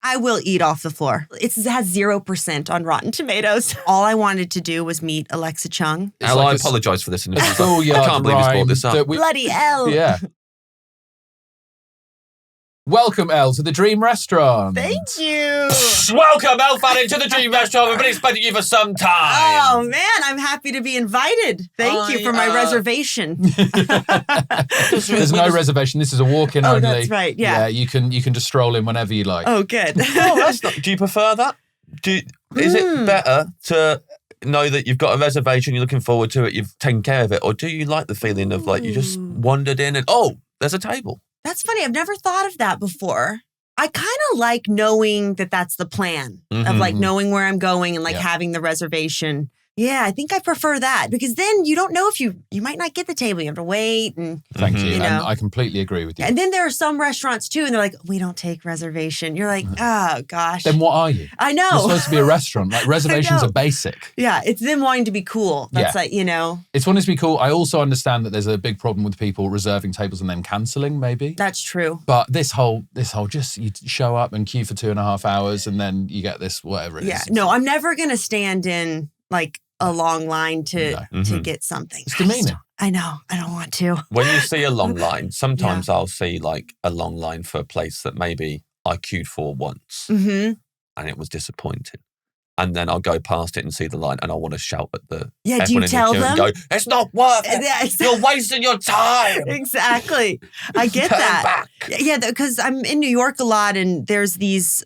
I will eat off the floor. It has 0% on Rotten Tomatoes. All I wanted to do was meet Alexa Chung. Elle, I apologise for this. I can't believe you brought this up. Bloody Elle. Yeah. Welcome, Elle, to the Dream Restaurant. Thank you. Welcome, Elle Fanning, to the Dream Restaurant. We've been expecting you for some time. Oh, man, I'm happy to be invited. Thank you for my reservation. There's no reservation. This is a walk-in only. Oh, that's right, yeah. Yeah, you can just stroll in whenever you like. Oh, good. Do you prefer that? Is it better to know that you've got a reservation, you're looking forward to it, you've taken care of it, or do you like the feeling of like you just wandered in and, there's a table? That's funny. I've never thought of that before. I kind of like knowing that that's the plan of like knowing where I'm going and like having the reservation. Yeah, I think I prefer that because then you don't know if you might not get the table. You have to wait. And Thank you. You know. And I completely agree with you. And then there are some restaurants too, and they're like, we don't take reservation. You're like, oh gosh. Then what are you? I know. You're supposed to be a restaurant. Like reservations are basic. Yeah, it's them wanting to be cool. That's like, It's wanting to be cool. I also understand that there's a big problem with people reserving tables and then cancelling, maybe. That's true. But this whole just you show up and queue for 2.5 hours and then you get this whatever it is. Yeah, no, I'm never gonna stand in like a long line to get something. It's demeaning. I know. I don't want to. When you see a long line, sometimes I'll see like a long line for a place that maybe I queued for once and it was disappointing. And then I'll go past it and see the line and I want to shout at the do you tell them? And go, it's not worth it. You're wasting your time. Exactly. I get that. Back. Yeah, because I'm in New York a lot and there's these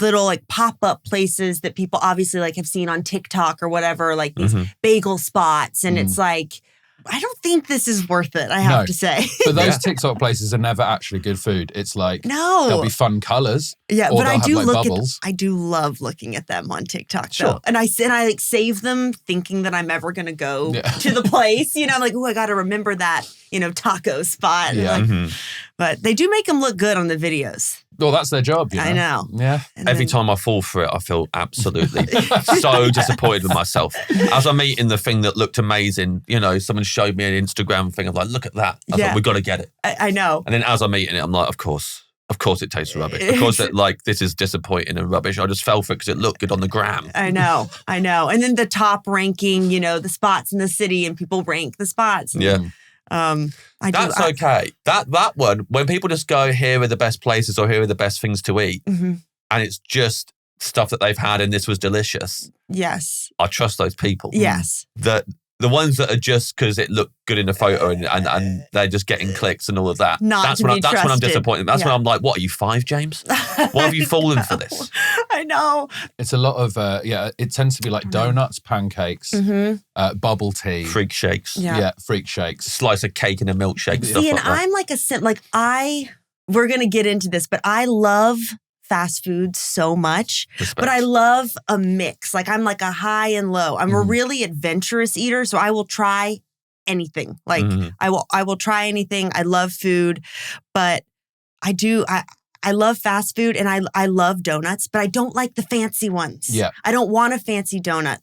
little like pop-up places that people obviously like have seen on TikTok or whatever, like these bagel spots. And it's like, I don't think this is worth it, I have to say. But those TikTok places are never actually good food. It's like, no, there'll be fun colours. Yeah, or but I do have, like, bubbles. I do love looking at them on TikTok, Sure. though. And I like save them thinking that I'm ever going to go to the place. I'm like, I got to remember that, taco spot. Yeah. Like, but they do make them look good on the videos. Well, that's their job, I know. Yeah. And Every time I fall for it, I feel absolutely so disappointed with myself. As I'm eating the thing that looked amazing, someone showed me an Instagram thing. I'm like, look at that. I thought, we've got to get it. I know. And then as I'm eating it, I'm like, of course it tastes rubbish. Of course this is disappointing and rubbish. I just fell for it because it looked good on the gram. I know. And then the top ranking, the spots in the city and people rank the spots. Yeah. That's okay. That one, when people just go, here are the best places or here are the best things to eat, and it's just stuff that they've had and this was delicious. Yes. I trust those people. Yes. The ones that are just because it looked good in the photo and they're just getting clicks and all of that. That's when I'm disappointed. That's when I'm like, what are you, 5, James? Why have you fallen for this? I know. It's a lot of, it tends to be like donuts, pancakes, bubble tea. Freak shakes. Yeah, freak shakes. Slice of cake and a milkshake. See, and I'm like we're going to get into this, but I love fast food so much, but I love a mix. Like I'm like a high and low. I'm a really adventurous eater, so I will try anything. Like I will try anything. I love food, but I love fast food and I love donuts, but I don't like the fancy ones. Yeah. I don't want a fancy donut.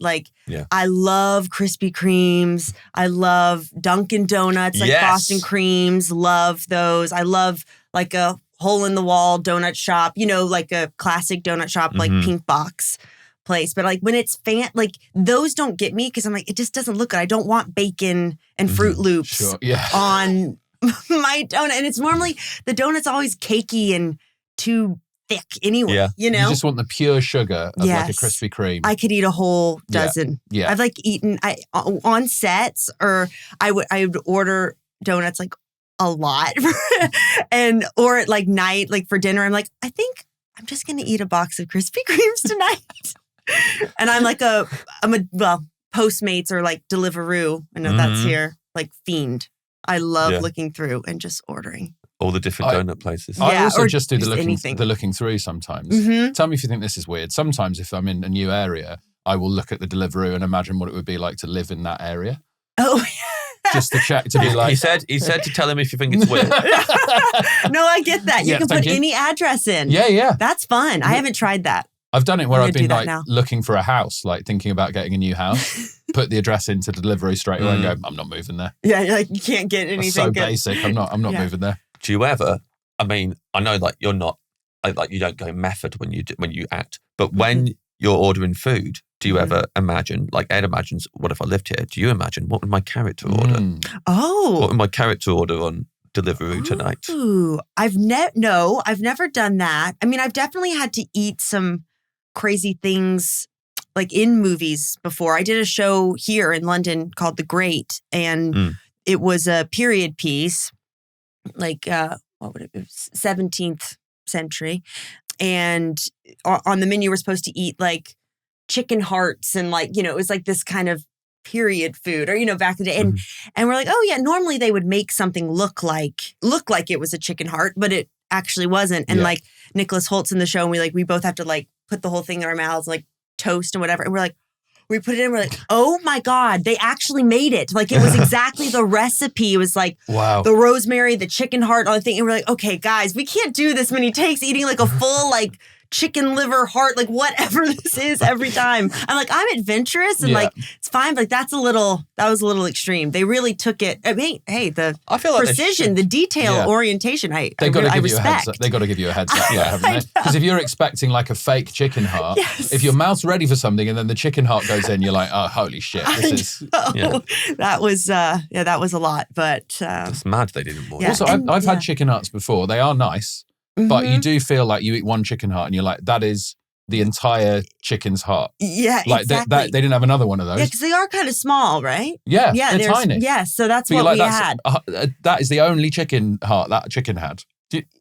I love Krispy Kremes. I love Dunkin' Donuts, like Boston Creams. Love those. I love like a hole-in-the-wall donut shop, like a classic donut shop, like Pink Box place. But like when it's those don't get me because I'm like, it just doesn't look good. I don't want bacon and Fruit Loops on my donut. And it's normally, the donut's always cakey and too thick anyway, You just want the pure sugar of like a Krispy Kreme. I could eat a whole dozen. Yeah. I've eaten on sets, or I would order donuts like a lot or at like night, like for dinner, I'm like, I think I'm just going to eat a box of Krispy Kremes tonight. And I'm a Postmates or like Deliveroo. I know that's here, like fiend. I love looking through and just ordering. All the different donut places. I also just do the looking through sometimes. Tell me if you think this is weird. Sometimes if I'm in a new area, I will look at the Deliveroo and imagine what it would be like to live in that area. Oh, just to check, to be like... He said to tell him if you think it's weird. No, I get that. You can put any address in. Yeah. That's fun. I haven't tried that. I've done it where I've been looking for a house, like thinking about getting a new house, put the address into delivery straight away and go, I'm not moving there. Yeah, you're like, you can't get anything That's so basic. I'm not moving there. Do you ever, I know like you're not like you don't go method when you act, but when you're ordering food, do you ever imagine, like Ed imagines, what if I lived here? Do you imagine, what would my character order? What would my character order on Deliveroo tonight? I've never done that. I mean, I've definitely had to eat some crazy things like in movies before. I did a show here in London called The Great, and it was a period piece, like what would it be, 17th century. And on the menu, we're supposed to eat like chicken hearts and like, it was like this kind of period food, or back in the day. And we're like, oh yeah, normally they would make something look like it was a chicken heart, but it actually wasn't. And like Nicholas Holt's in the show, and we both have to like put the whole thing in our mouths, like toast and whatever. And we're like, we put it in, we're like, oh my God, they actually made it. Like it was exactly the recipe. It was like the rosemary, the chicken heart, all the thing. And we're like, okay, guys, we can't do this many takes eating like a full like chicken liver heart, like whatever this is every time. I'm like, I'm adventurous and like it's fine, but like that was a little extreme. They really took it. I mean, hey, I feel like precision, the detail orientation, I respect. They got to give you a heads up, haven't they? Because if you're expecting like a fake chicken heart, if your mouth's ready for something and then the chicken heart goes in, you're like, oh, holy shit, this is. Yeah. That was that was a lot, but it's mad they didn't more. Also, I've had chicken hearts before. They are nice. But you do feel like you eat one chicken heart and you're like, that is the entire chicken's heart. Yeah, like exactly. They didn't have another one of those. Yeah, because they are kind of small, right? Yeah, they're tiny. Yeah, so that's what we had. That is the only chicken heart that chicken had.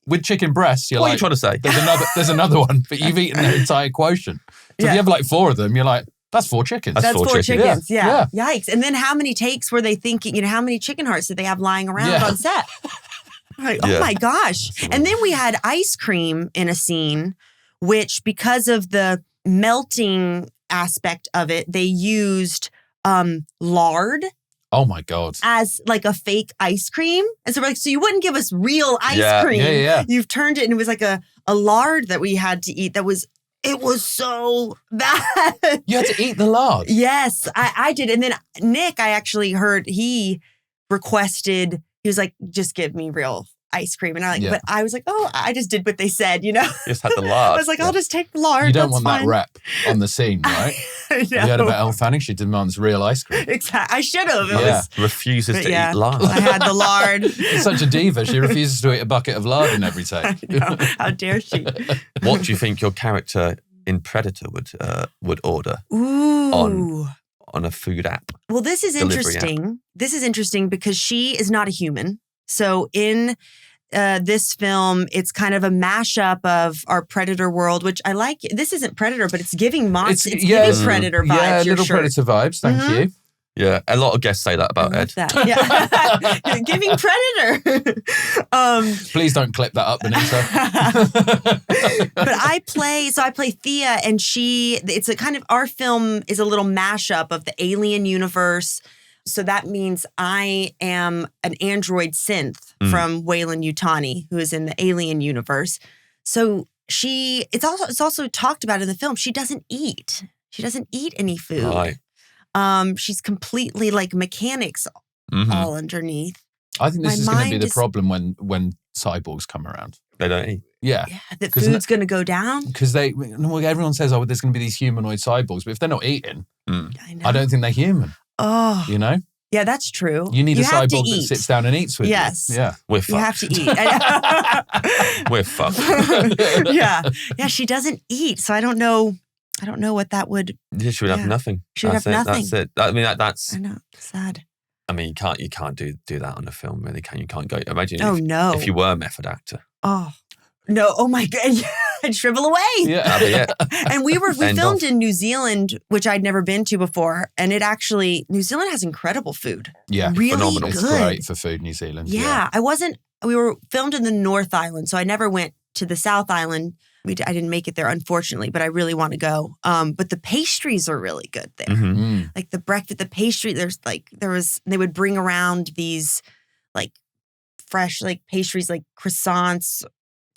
With chicken breasts, you're what like... What are you trying to say? There's another one, but you've eaten the entire quotient. So if you have like 4 of them, you're like, that's 4 chickens. That's 4 chickens, yeah. Yikes. And then how many takes were they thinking, how many chicken hearts did they have lying around on set? Like, oh my gosh. And then we had ice cream in a scene, which because of the melting aspect of it, they used lard. Oh my God. As like a fake ice cream. And so we're like, so you wouldn't give us real ice cream. Yeah. You've turned it and it was like a lard that we had to eat it was so bad. You had to eat the lard? Yes, I did. And then Nick, I actually heard he requested, he was like, just give me real ice cream. And but I was like, oh, I just did what they said, You just had the lard. I was like, I'll just take the lard. You don't want that rep on the scene, right? You heard about Elle Fanning? She demands real ice cream. Exactly. I should have. Refuses to eat lard. I had the lard. She's such a diva. She refuses to eat a bucket of lard in every take. How dare she? What do you think your character in Predator would order? On a food app? Well, this is interesting. This is interesting because she is not a human. So in this film, it's kind of a mashup of our Predator world, which I like. This isn't Predator, but it's giving monster. It's giving Predator vibes. Yeah, little Predator vibes. Thank you. Yeah, a lot of guests say that about Ed. Yeah. Giving Predator. Please don't clip that up, Benito. But I play Thea, and it's a kind of, our film is a little mashup of the Alien universe. So that means I am an android synth from Weyland-Yutani, who is in the Alien universe. So it's also talked about in the film. She doesn't eat. She doesn't eat any food. Right. She's completely like mechanics all underneath. I think this is going to be the problem when cyborgs come around. They don't eat. Yeah, the food's going to go down. Because everyone says, oh, there's going to be these humanoid cyborgs, but if they're not eating, I don't think they're human. Oh, yeah, that's true. You need a cyborg that sits down and eats with you. Yeah, we're fucked. You have to eat. We're fucked. Yeah. She doesn't eat, so I don't know what that would. She would have nothing. She would have nothing. That's it. I mean, that's. I know. Sad. I mean, you can't do that on a film, really, can you? Can't go. Imagine. If you were a method actor. Oh no! Oh my God! I'd shrivel away. Yeah. And we filmed in New Zealand, which I'd never been to before, and New Zealand has incredible food. Yeah, really phenomenal. Good. It's great for food, New Zealand. Yeah. We were filmed in the North Island, so I never went to the South Island. I didn't make it there, unfortunately, but I really want to go. But the pastries are really good there. Mm-hmm. Like the breakfast, the pastry. They would bring around these like fresh like pastries, like croissants,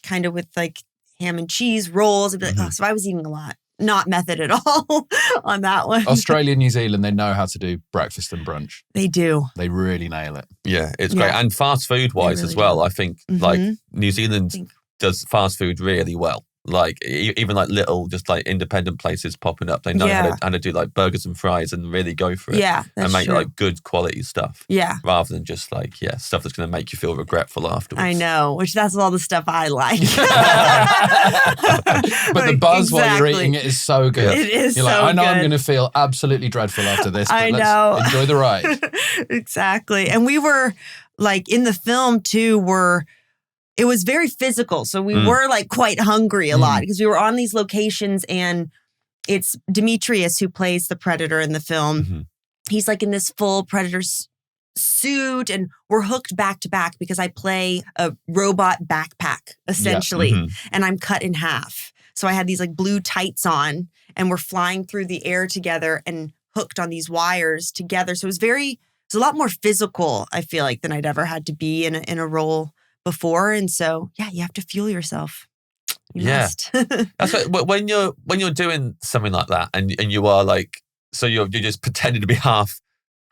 kind of with like ham and cheese rolls. I'd be like, so I was eating a lot. Not method at all on that one. Australia, New Zealand, they know how to do breakfast and brunch. They do. They really nail it. Yeah, it's great. And fast food wise really as well. I think like New Zealand does fast food really well. Like even like little, just like independent places popping up. They know how to do like burgers and fries and really go for it. Yeah, and make like good quality stuff. Yeah, rather than just like stuff that's going to make you feel regretful afterwards. I know, that's all the stuff I like. But the buzz while you're eating it is so good. It is. You're so like, I know good. I'm going to feel absolutely dreadful after this. But I let's know. enjoy the ride. Exactly, and we were like in the film too. It was very physical. So we were like quite hungry a lot because we were on these locations, and it's Demetrius who plays the Predator in the film. Mm-hmm. He's like in this full Predator suit, and we're hooked back to back because I play a robot backpack essentially, and I'm cut in half. So I had these like blue tights on, and we're flying through the air together and hooked on these wires together. So it's a lot more physical, I feel like, than I'd ever had to be in a role before. And so, you have to fuel yourself. You must. That's what, when you're doing something like that, and you are like, so you're just pretending to be half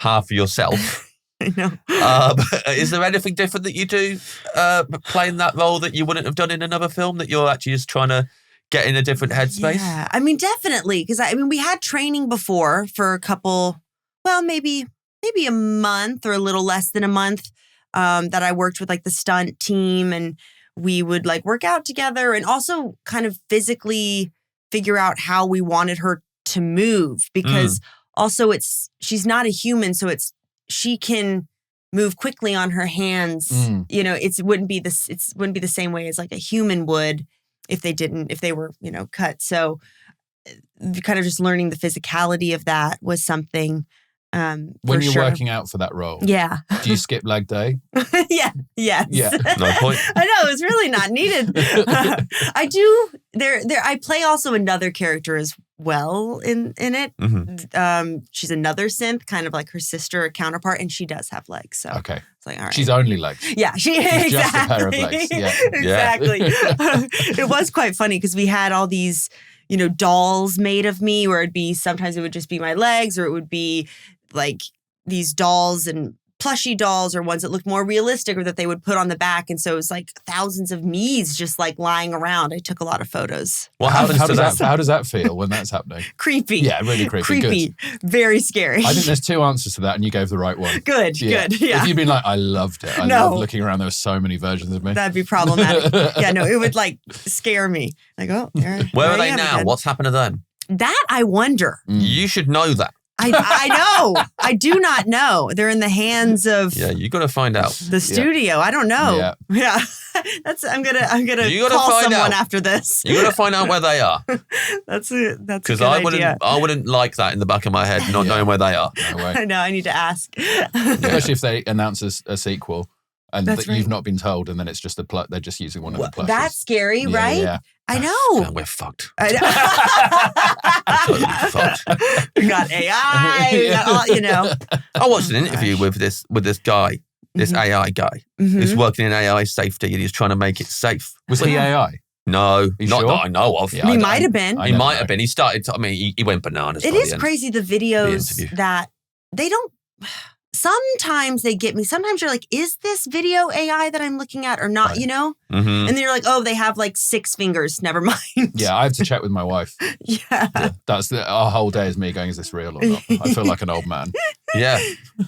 of yourself. I know. Is there anything different that you do playing that role that you wouldn't have done in another film, that you're actually just trying to get in a different headspace? Yeah, I mean, definitely. Because we had training before for a couple, maybe a month or a little less than a month. That I worked with like the stunt team, and we would like work out together and also kind of physically figure out how we wanted her to move, because also she's not a human. So she can move quickly on her hands. It wouldn't be the same way as like a human would if they were, cut. So kind of just learning the physicality of that was something. When you're working out for that role, do you skip leg day? Yes. Yeah, no point. I know, it's really not needed. I do. I play also another character as well in it. Mm-hmm. She's another synth, kind of like her sister or counterpart, and she does have legs. So okay, it's like, all right, she's only legs. Yeah, she's exactly. Just a pair of legs. Yeah, exactly. It was quite funny because we had all these, dolls made of me, where sometimes it would just be my legs, or it would be like these dolls and plushy dolls, or ones that looked more realistic, or that they would put on the back. And so it was like thousands of me's just like lying around. I took a lot of photos. What happens to that? How does that feel when that's happening? Creepy. Yeah, really creepy. Creepy. Good. Very scary. I think there's two answers to that, and you gave the right one. Good. Yeah. If you'd been like, I loved it. I loved looking around. There were so many versions of me. That'd be problematic. It would like scare me. Like, oh, where are they now? Again. What's happened to them? That I wonder. You should know that. I know. I do not know. They're in the hands of. Yeah, you got to find out. The studio. I don't know. Yeah. I'm gonna call someone after this. You got to find out where they are. That's a good Because I wouldn't like that in the back of my head, not knowing where they are. No way. I know. I need to ask. Especially if they announce a sequel. And that you've not been told, and then it's just they're just using one of the plushes. That's scary, right? Yeah. I know. Man, we're fucked. I know. Totally fucked. We got AI. We got all, I watched an interview with this guy, this AI guy, who's working in AI safety, and he's trying to make it safe. Was he AI? No, not that I know of. Yeah, he might have been. He might have been. He started. He went bananas. It is crazy the videos that they don't. Sometimes they get me. Sometimes you're like, is this video AI that I'm looking at or not, Mm-hmm. And then you're like, oh, they have like 6 fingers. Never mind. Yeah, I have to check with my wife. That's our whole day is me going, is this real or not? I feel like an old man. Yeah.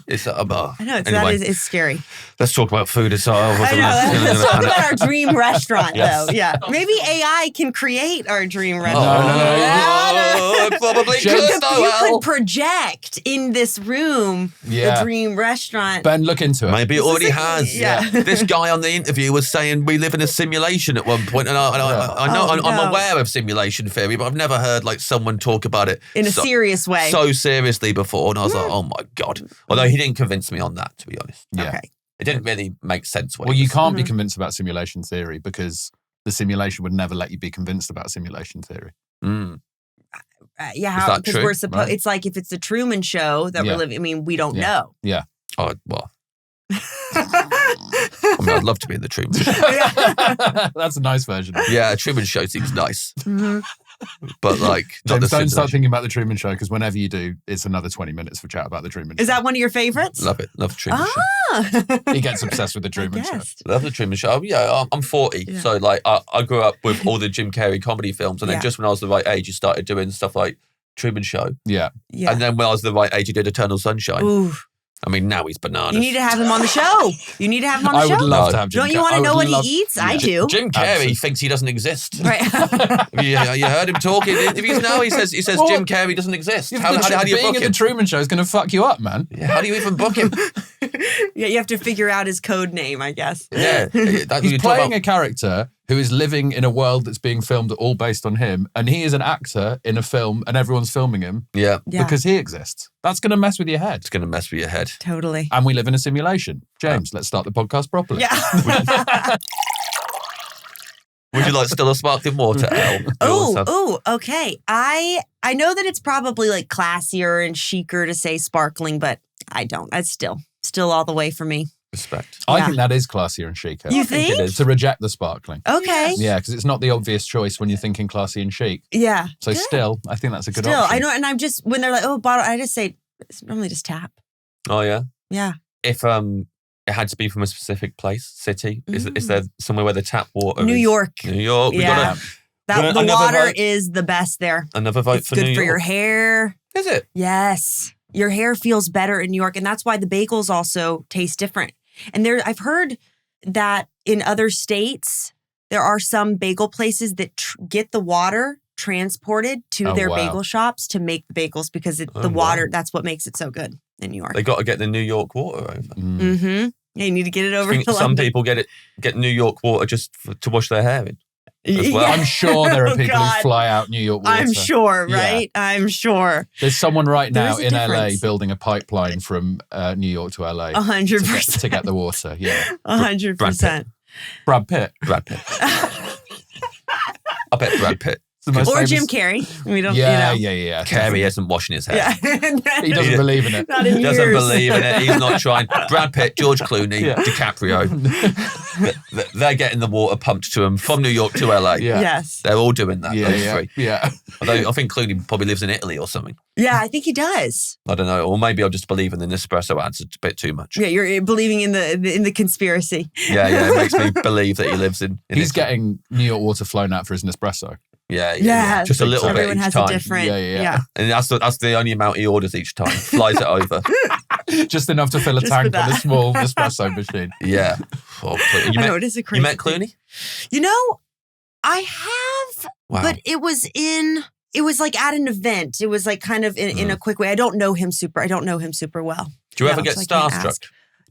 It's I know, it's scary. Let's talk about food. I know. Let's talk about our dream restaurant, though. Yeah. Maybe AI can create our dream restaurant. No. Probably you could project in this room the dream restaurant. Ben, look into it. Maybe it already has. Yeah. This guy on the interview was saying we live in a simulation at one point, and I know I'm aware of simulation theory, but I've never heard like someone talk about it in a serious way, so seriously before. And I was like, oh my God. Although he didn't convince me on that, to be honest. Yeah. Okay. It didn't really make sense. Well, you can't be convinced about simulation theory because the simulation would never let you be convinced about simulation theory. Yeah, because we're supposed. Right. It's like if it's the Truman Show that we're living. I mean, we don't know. Yeah. Oh well. I mean, I'd love to be in the Truman Show. That's a nice version. Yeah, a Truman Show seems nice. Mm-hmm. But like, James, don't start thinking about the Truman Show, because whenever you do, it's another 20 minutes for chat about the Truman Show. Is that one of your favorites? Love it. Love the Truman Show. He gets obsessed with the Truman Show. Love the Truman Show. Yeah, I'm 40. So like, I grew up with all the Jim Carrey comedy films. And then just when I was the right age, he started doing stuff like Truman Show. Yeah. And then when I was the right age, he did Eternal Sunshine. Ooh. I mean, now he's bananas. You need to have him on the show. You need to have him on the show. I would love to have Jim. Don't you want to know what he eats? I do. Jim Carrey thinks he doesn't exist. Right. you heard him talk in interviews now? He says Jim Carrey doesn't exist. How do you book him? Being in the Truman Show is going to fuck you up, man. Yeah, how do you even book him? Yeah, you have to figure out his code name, I guess. Yeah. He's playing a character who is living in a world that's being filmed all based on him, and he is an actor in a film and everyone's filming him because he exists. That's going to mess with your head. It's going to mess with your head. Totally. And we live in a simulation. James, let's start the podcast properly. Yeah. Would you like still a sparkling water, Elle? Okay. I know that it's probably like classier and chicer to say sparkling, but I don't. That's still all the way for me. Respect. I think that is classier and chicer. You think? It is. To reject the sparkling. Okay. Yeah, because it's not the obvious choice when you're thinking classy and chic. Yeah. So still, I think that's a good option. I know, and I'm just, when they're like, bottle, I just say, it's normally just tap. Oh, yeah? Yeah. If it had to be from a specific place, city, is there somewhere where the tap water New York. New York. Yeah. The water is the best there. Another vote for New York. It's good for your hair. Is it? Yes. Your hair feels better in New York, and that's why the bagels also taste different. And I've heard that in other states, there are some bagel places that get the water transported to their bagel shops to make the bagels because the water, that's what makes it so good in New York. They got to get the New York water over. Mm-hmm. Yeah, you need to get it over to some London. People get New York water just to wash their hair in. As well. I'm sure there are people who fly out New York water. I'm sure, right? Yeah. I'm sure. There's someone right now in LA building a pipeline from New York to LA. 100%. To get the water, yeah. 100%. Brad Pitt. I bet Brad Pitt. Or Jim Carrey. We don't, Yeah. Carrey isn't washing his hair. Yeah. He doesn't believe in it. Not in He years. doesn't believe in it. He's not trying. Brad Pitt, George Clooney, DiCaprio. They're getting the water pumped to them from New York to LA. Yeah. Yes. They're all doing that. Yeah. Although I think Clooney probably lives in Italy or something. Yeah, I think he does. I don't know. Or maybe I'll just believe in the Nespresso ads a bit too much. Yeah, you're believing in the conspiracy. Yeah. It makes me believe that he lives in He's Italy. Getting New York water flown out for his Nespresso. Yeah. Just a little Everyone bit each has time. A different, yeah. And that's the only amount he orders each time. Flies it over. Just enough to fill a tank on a small espresso machine. Yeah. I know, it is a crazy You met Clooney? I have, wow. But it was like at an event. It was like kind of in a quick way. I don't know him super well. Do you ever get starstruck?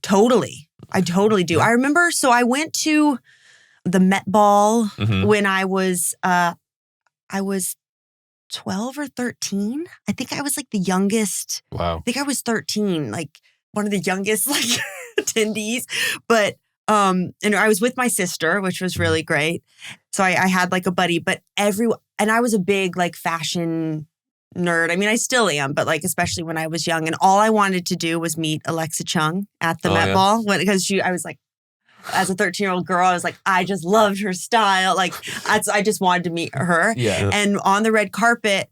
Totally. I totally do. I remember, so I went to the Met Ball when I was 12 or 13. I think I was like the youngest. Wow. I think I was 13, like one of the youngest attendees. But and I was with my sister, which was really great. So I had like a buddy, but and I was a big like fashion nerd. I mean, I still am, but like especially when I was young, and all I wanted to do was meet Alexa Chung at the Met Ball because I was like, as a 13-year-old girl, I was like, I just loved her style. Like, I just wanted to meet her. Yeah. And on the red carpet,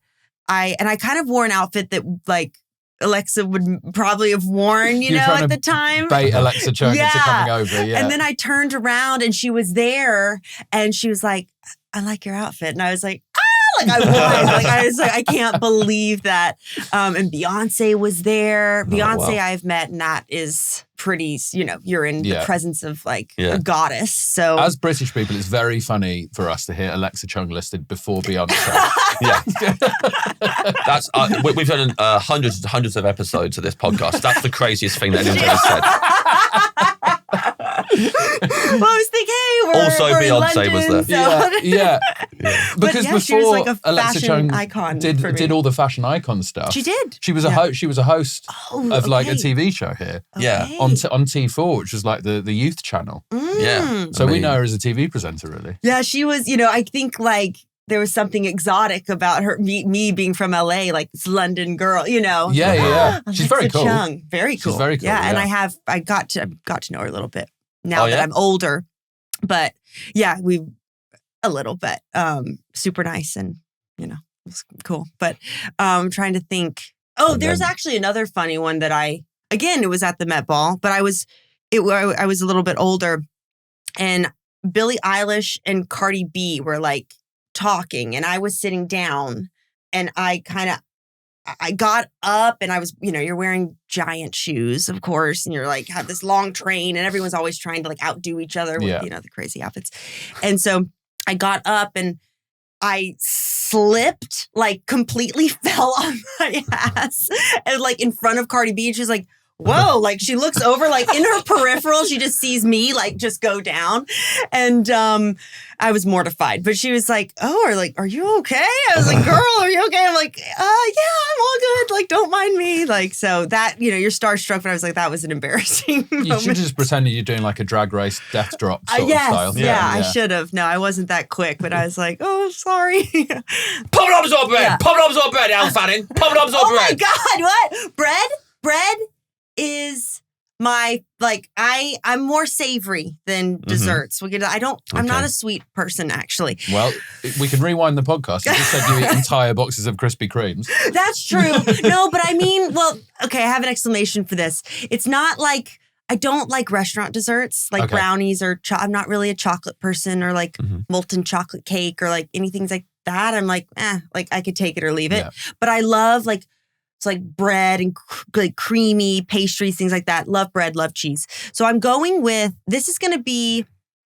I kind of wore an outfit that like Alexa would probably have worn, at the time. Bait Alexa Chung into coming over. Yeah. And then I turned around and she was there, and she was like, "I like your outfit," and I was like, I was like, I can't believe that. And Beyonce was there. Beyonce I've met, and that is pretty, you're in the presence of like a goddess. So as British people, it's very funny for us to hear Alexa Chung listed before Beyonce. Yeah. That's we've done hundreds of episodes of this podcast. That's the craziest thing that anyone's ever said. Well, I was thinking, hey, we're Beyonce in London, was there. So. Yeah. Because before she was like a Alexa Chung icon did all the fashion icon stuff. She did. She was a host of like a TV show here. Yeah. On T4, which was like the youth channel. Yeah. So we know her as a TV presenter, really. Yeah, she was, I think like there was something exotic about her, me being from LA, like this London girl, Yeah. She's very cool. Chung. Very cool. She's very cool. Yeah, and I got to know her a little bit. now that I'm older. But yeah, we a little bit. Super nice and, it was cool. But I'm trying to think. Oh, there's actually another funny one that it was at the Met Ball, but I was a little bit older, and Billie Eilish and Cardi B were like talking, and I was sitting down, and I got up, and I was, you're wearing giant shoes, of course, and you're like, have this long train, and everyone's always trying to like outdo each other with, the crazy outfits. And so I got up and I slipped, like completely fell on my ass and like in front of Cardi B. And she's like, whoa, like she looks over, like in her peripheral, she just sees me like just go down. And I was mortified, but she was like, are you okay? I was like, girl, are you okay? I'm like, yeah, I'm all good. Like, don't mind me. Like, so that, you're starstruck, but I was like, that was an embarrassing moment. You should just pretend you're doing like a drag race death drop sort of style. Yeah, I should have. No, I wasn't that quick, but I was like, oh, sorry. Poppadoms or bread? Poppadoms or bread, Elle Fanning? Poppadoms or bread? Oh my God, what? Bread is my, like, I'm more savory than desserts. I'm not a sweet person, actually. Well, we can rewind the podcast. You just said you eat entire boxes of Krispy Kremes. That's true. No, but I mean, I have an explanation for this. It's not like, I don't like restaurant desserts, like brownies or I'm not really a chocolate person, or like molten chocolate cake or like anything like that. I'm like, like I could take it or leave it. Yeah. But I love like, it's like bread and like creamy pastries, things like that. Love bread, love cheese. So I'm going with, this is going to be,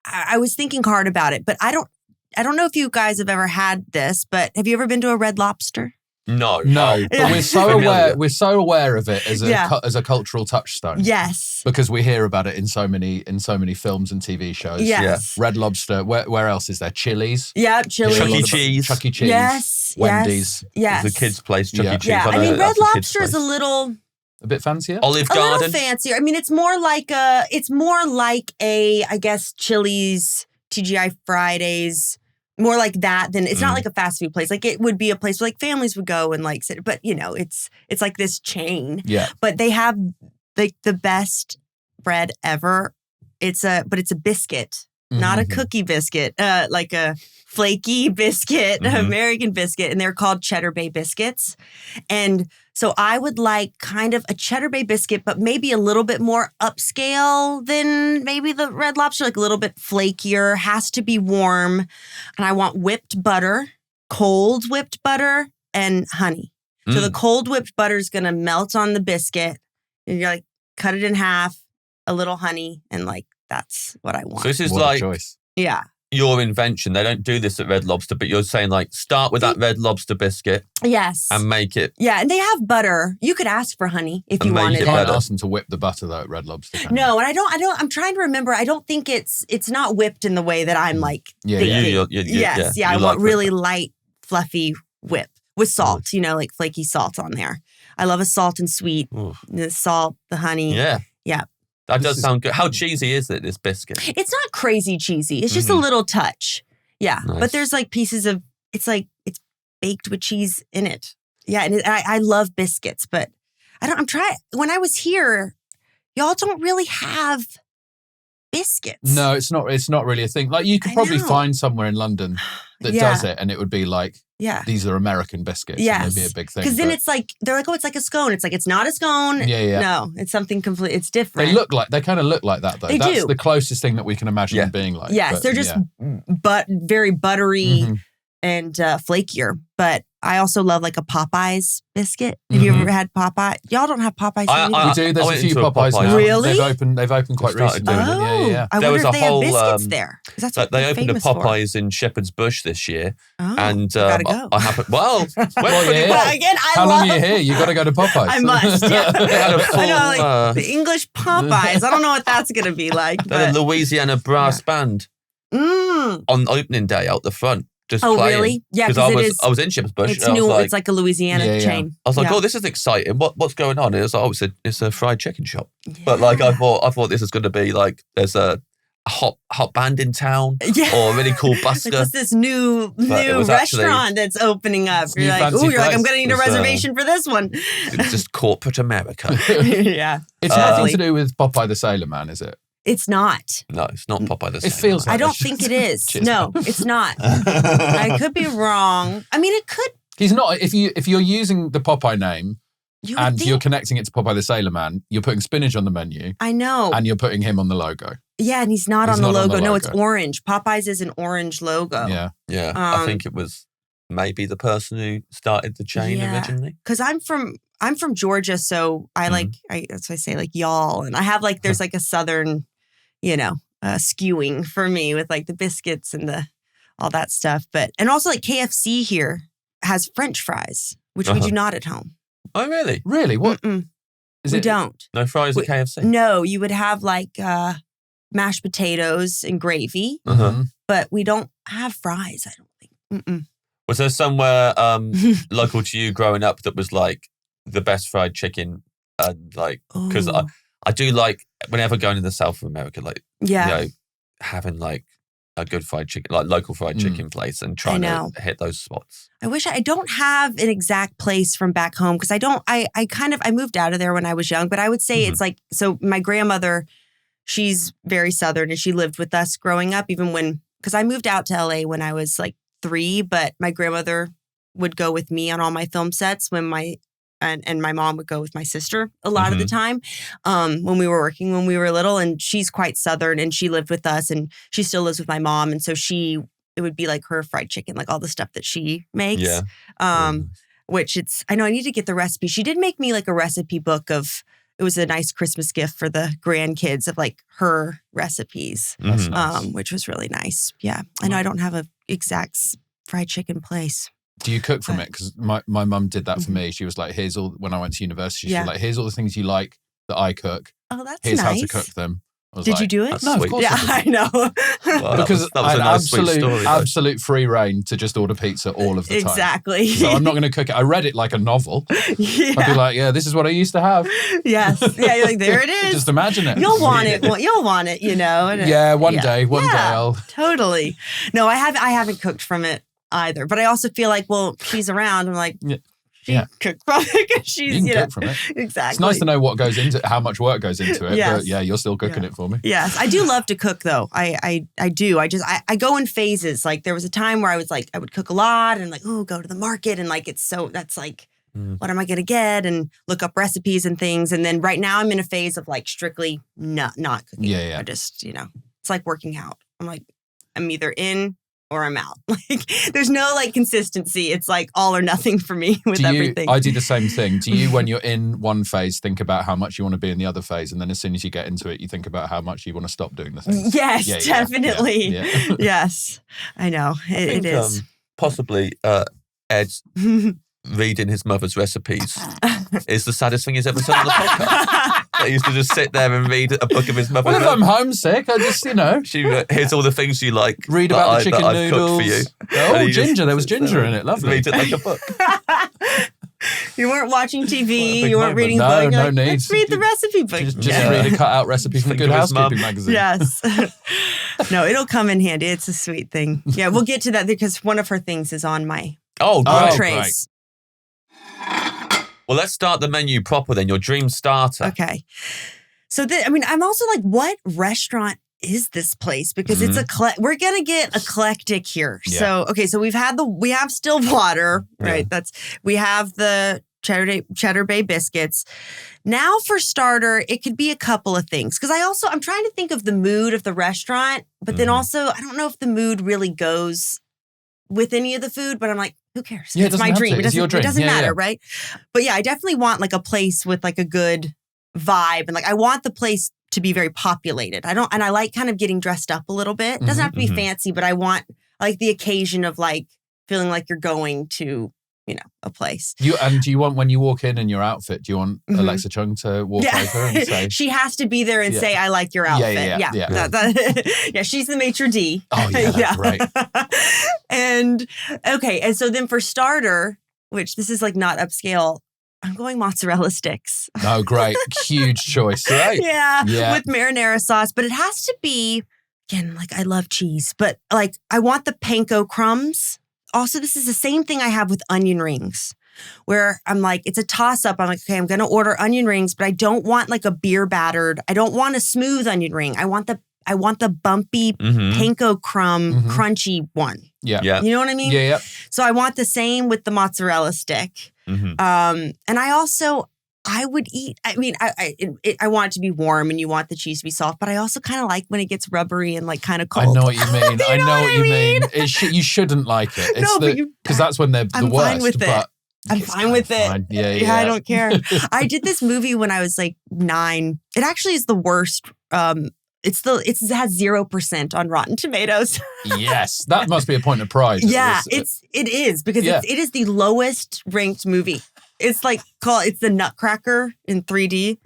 I was thinking hard about it, but I don't know if you guys have ever had this, but have you ever been to a Red Lobster? No. But we're so aware of it as a cultural touchstone. Yes. Because we hear about it in so many films and TV shows. Yes. Yeah. Red Lobster. Where else is there? Chili's. Yeah, Chili's. Chuck E. Cheese. Yes. Wendy's. Yes. The kids' place, Chuck E. Cheese. Yeah. I mean, Red Lobster is a bit fancier. Olive Garden. A little fancier. I mean, it's more like a I guess Chili's, TGI Fridays. More like that than, it's not like a fast food place. Like it would be a place where like families would go and like sit, but it's like this chain. Yeah. But they have like the best bread ever. It's a biscuit, not a cookie biscuit, like a flaky biscuit, American biscuit, and they're called Cheddar Bay biscuits. And so I would like kind of a Cheddar Bay biscuit, but maybe a little bit more upscale than maybe the Red Lobster, like a little bit flakier, has to be warm. And I want whipped butter, cold whipped butter, and honey. So the cold whipped butter is going to melt on the biscuit. And you're like, cut it in half, a little honey, and like, that's what I want. So this is like, choice. Yeah. Your invention. They don't do this at Red Lobster, but you're saying like start with that Red Lobster biscuit. Yes. And make it. Yeah, and they have butter. You could ask for honey if you wanted it. You can't ask them to whip the butter though at Red Lobster. No, and I don't. I'm trying to remember. I don't think it's not whipped in the way that I'm like. Yeah, yes. I want really light, fluffy whip with salt. Like flaky salt on there. I love a salt and sweet. The salt, the honey. Yeah. Yeah. That does sound good. How cheesy is it, this biscuit? It's not crazy cheesy. It's just a little touch. Yeah. Nice. But there's like pieces of, it's baked with cheese in it. Yeah. And I love biscuits, but when I was here, y'all don't really have biscuits. No, it's not really a thing. Like you could probably find somewhere in London that does it, and it would be like, these are American biscuits. Yes. And it'd be a big thing. Because then it's like, they're like, oh, it's like a scone. It's like, it's not a scone. Yeah. No, it's something completely, it's different. They kind of look like that though. That's the closest thing that we can imagine them being like. Yes, they're just very buttery and flakier. But I also love like a Popeyes biscuit. Have you ever had Popeye? Y'all don't have Popeyes. We do. There's a few Popeyes now. Really? They've opened quite recently. Yeah. I wonder if they have biscuits there. That's what they opened a Popeyes in Shepherd's Bush this year, and I happened. Well, again, how long are you here? You got to go to Popeyes. I must. Yeah. I know, like the English Popeyes. I don't know what that's going to be like. They had a Louisiana brass band on opening day out the front. Just playing. Really? Yeah, because I was in Shepherd's Bush. It's new. It's like a Louisiana chain. I was like, oh, this is exciting. What's going on? And it was like, it's a fried chicken shop. Yeah. But like, I thought this was going to be like, there's a hot band in town, or a really cool busker. Like, what's this new restaurant that's opening up? You're like, I'm going to need a reservation for this one. It's just corporate America. Yeah. It's nothing to do with Popeye the Sailor Man, is it? It's not. No, it's not Popeye the Sailor Man. It feels like I don't think it is. No, it's not. I could be wrong. I mean, it could. He's not. If you're using the Popeye name you're connecting it to Popeye the Sailor Man, you're putting spinach on the menu. I know. And you're putting him on the logo. Yeah, and he's not on the logo. No, it's orange. Popeyes is an orange logo. Yeah. Yeah. I think it was maybe the person who started the chain originally. Because I'm from Georgia, so I that's why I say like y'all. And I have like, there's like a Southern, skewing for me with like the biscuits and all that stuff. And also like KFC here has French fries, which we do not at home. Oh, really? Really? What? We don't. No fries at KFC? No, you would have like mashed potatoes and gravy, but we don't have fries, I don't think. Was there somewhere local to you growing up that was like the best fried chicken? Because I do like, whenever going to the South of America, having like a good fried chicken, like local fried chicken place and trying to hit those spots. I don't have an exact place from back home because I moved out of there when I was young, but I would say it's like, so my grandmother, she's very Southern and she lived with us growing up, because I moved out to LA when I was like 3, but my grandmother would go with me on all my film sets when and my mom would go with my sister a lot of the time when we were working when we were little. And she's quite Southern and she lived with us and she still lives with my mom. And so it would be like her fried chicken, like all the stuff that she makes. Yeah. Which I know I need to get the recipe. She did make me like a recipe book it was a nice Christmas gift for the grandkids of like her recipes, which was really nice. Yeah. I know I don't have a exact fried chicken place. Do you cook from it? Because my mum did that for me. She was like, when I went to university, she was like, here's all the things you like that I cook. Oh, that's Here's nice. how to cook them. Did you do it? No, of course I know. Well, because I had absolute free reign to just order pizza all of the time. Exactly. So I'm not going to cook it. I read it like a novel. Yeah. I'd be like, this is what I used to have. Yes. Yeah, you're like, there it is. Just imagine it. You'll want it. You'll want it, One day I'll. Totally. No, I haven't cooked from it either. But I also feel like, she's around. I'm like, she cooked from it because she's, you can cook from it. Exactly. It's nice to know what goes into how much work goes into it. Yes. But you're still cooking it for me. Yes. I do love to cook though. I do. I go in phases. Like there was a time where I was like, I would cook a lot and like, go to the market. And like, that's like, what am I going to get? And look up recipes and things. And then right now I'm in a phase of like strictly not cooking. Yeah. I just, it's like working out. I'm like, I'm either in or I'm out. Like there's no like consistency. It's like all or nothing for me with everything. I do the same thing. Do you, when you're in one phase, think about how much you want to be in the other phase, and then as soon as you get into it, you think about how much you want to stop doing the thing? Yes, definitely. Yeah. Yes, I know. It is. Possibly Ed reading his mother's recipes is the saddest thing he's ever said on the podcast. I used to just sit there and read a book of his mother's. Well, if I'm homesick, I just, here's all the things you like. Read about the chicken noodles. For you. Oh, ginger. There was ginger in it. Lovely. Read it like a book. You weren't watching TV. You weren't reading books. No need. Let's read the recipe book. Just read a cut-out recipe from Good Housekeeping magazine. Yes. No, it'll come in handy. It's a sweet thing. Yeah, we'll get to that because one of her things is on my entrees. Well, let's start the menu proper then. Your dream starter. Okay. So, I'm also like, what restaurant is this place? Because it's we're gonna get eclectic here. Yeah. So we have Stillwater, right? We have the Cheddar Bay biscuits. Now for starter, it could be a couple of things because I'm trying to think of the mood of the restaurant, but then also I don't know if the mood really goes with any of the food, but I'm like, who cares? Yeah, it's my dream. It's your dream. It doesn't matter, right? But yeah, I definitely want like a place with like a good vibe. And like, I want the place to be very populated. I like kind of getting dressed up a little bit. It doesn't have to be fancy, but I like the occasion of like feeling like you're going to, a place. Do you want, when you walk in your outfit, do you want Alexa Chung to walk over and say? She has to be there and say, I like your outfit. Yeah. She's the maitre d'. Oh, yeah, that's right. And so then for starter, which this is like not upscale, I'm going mozzarella sticks. Oh, great. Huge choice. Right? Yeah, with marinara sauce. But it has to be, again, like I love cheese, but like I want the panko crumbs. Also, this is the same thing I have with onion rings. where I'm like, it's a toss-up. I'm like, okay, I'm going to order onion rings, but I don't want like a beer battered. I don't want a smooth onion ring. I want the bumpy panko crumb crunchy one. Yeah. You know what I mean? Yeah. So I want the same with the mozzarella stick. And I would eat. I mean, I want it to be warm, and you want the cheese to be soft. But I also kind of like when it gets rubbery and like kind of cold. I know what you mean. I know what you mean. You shouldn't like it. It's because that's when they're the worst. Fine with it. I'm fine with it. Yeah. I don't care. I did this movie when I was like 9. It actually is the worst. It has 0% on Rotten Tomatoes. Yes, that must be a point of pride. Yeah, it is because it is the lowest ranked movie. It's like it's the Nutcracker in 3D.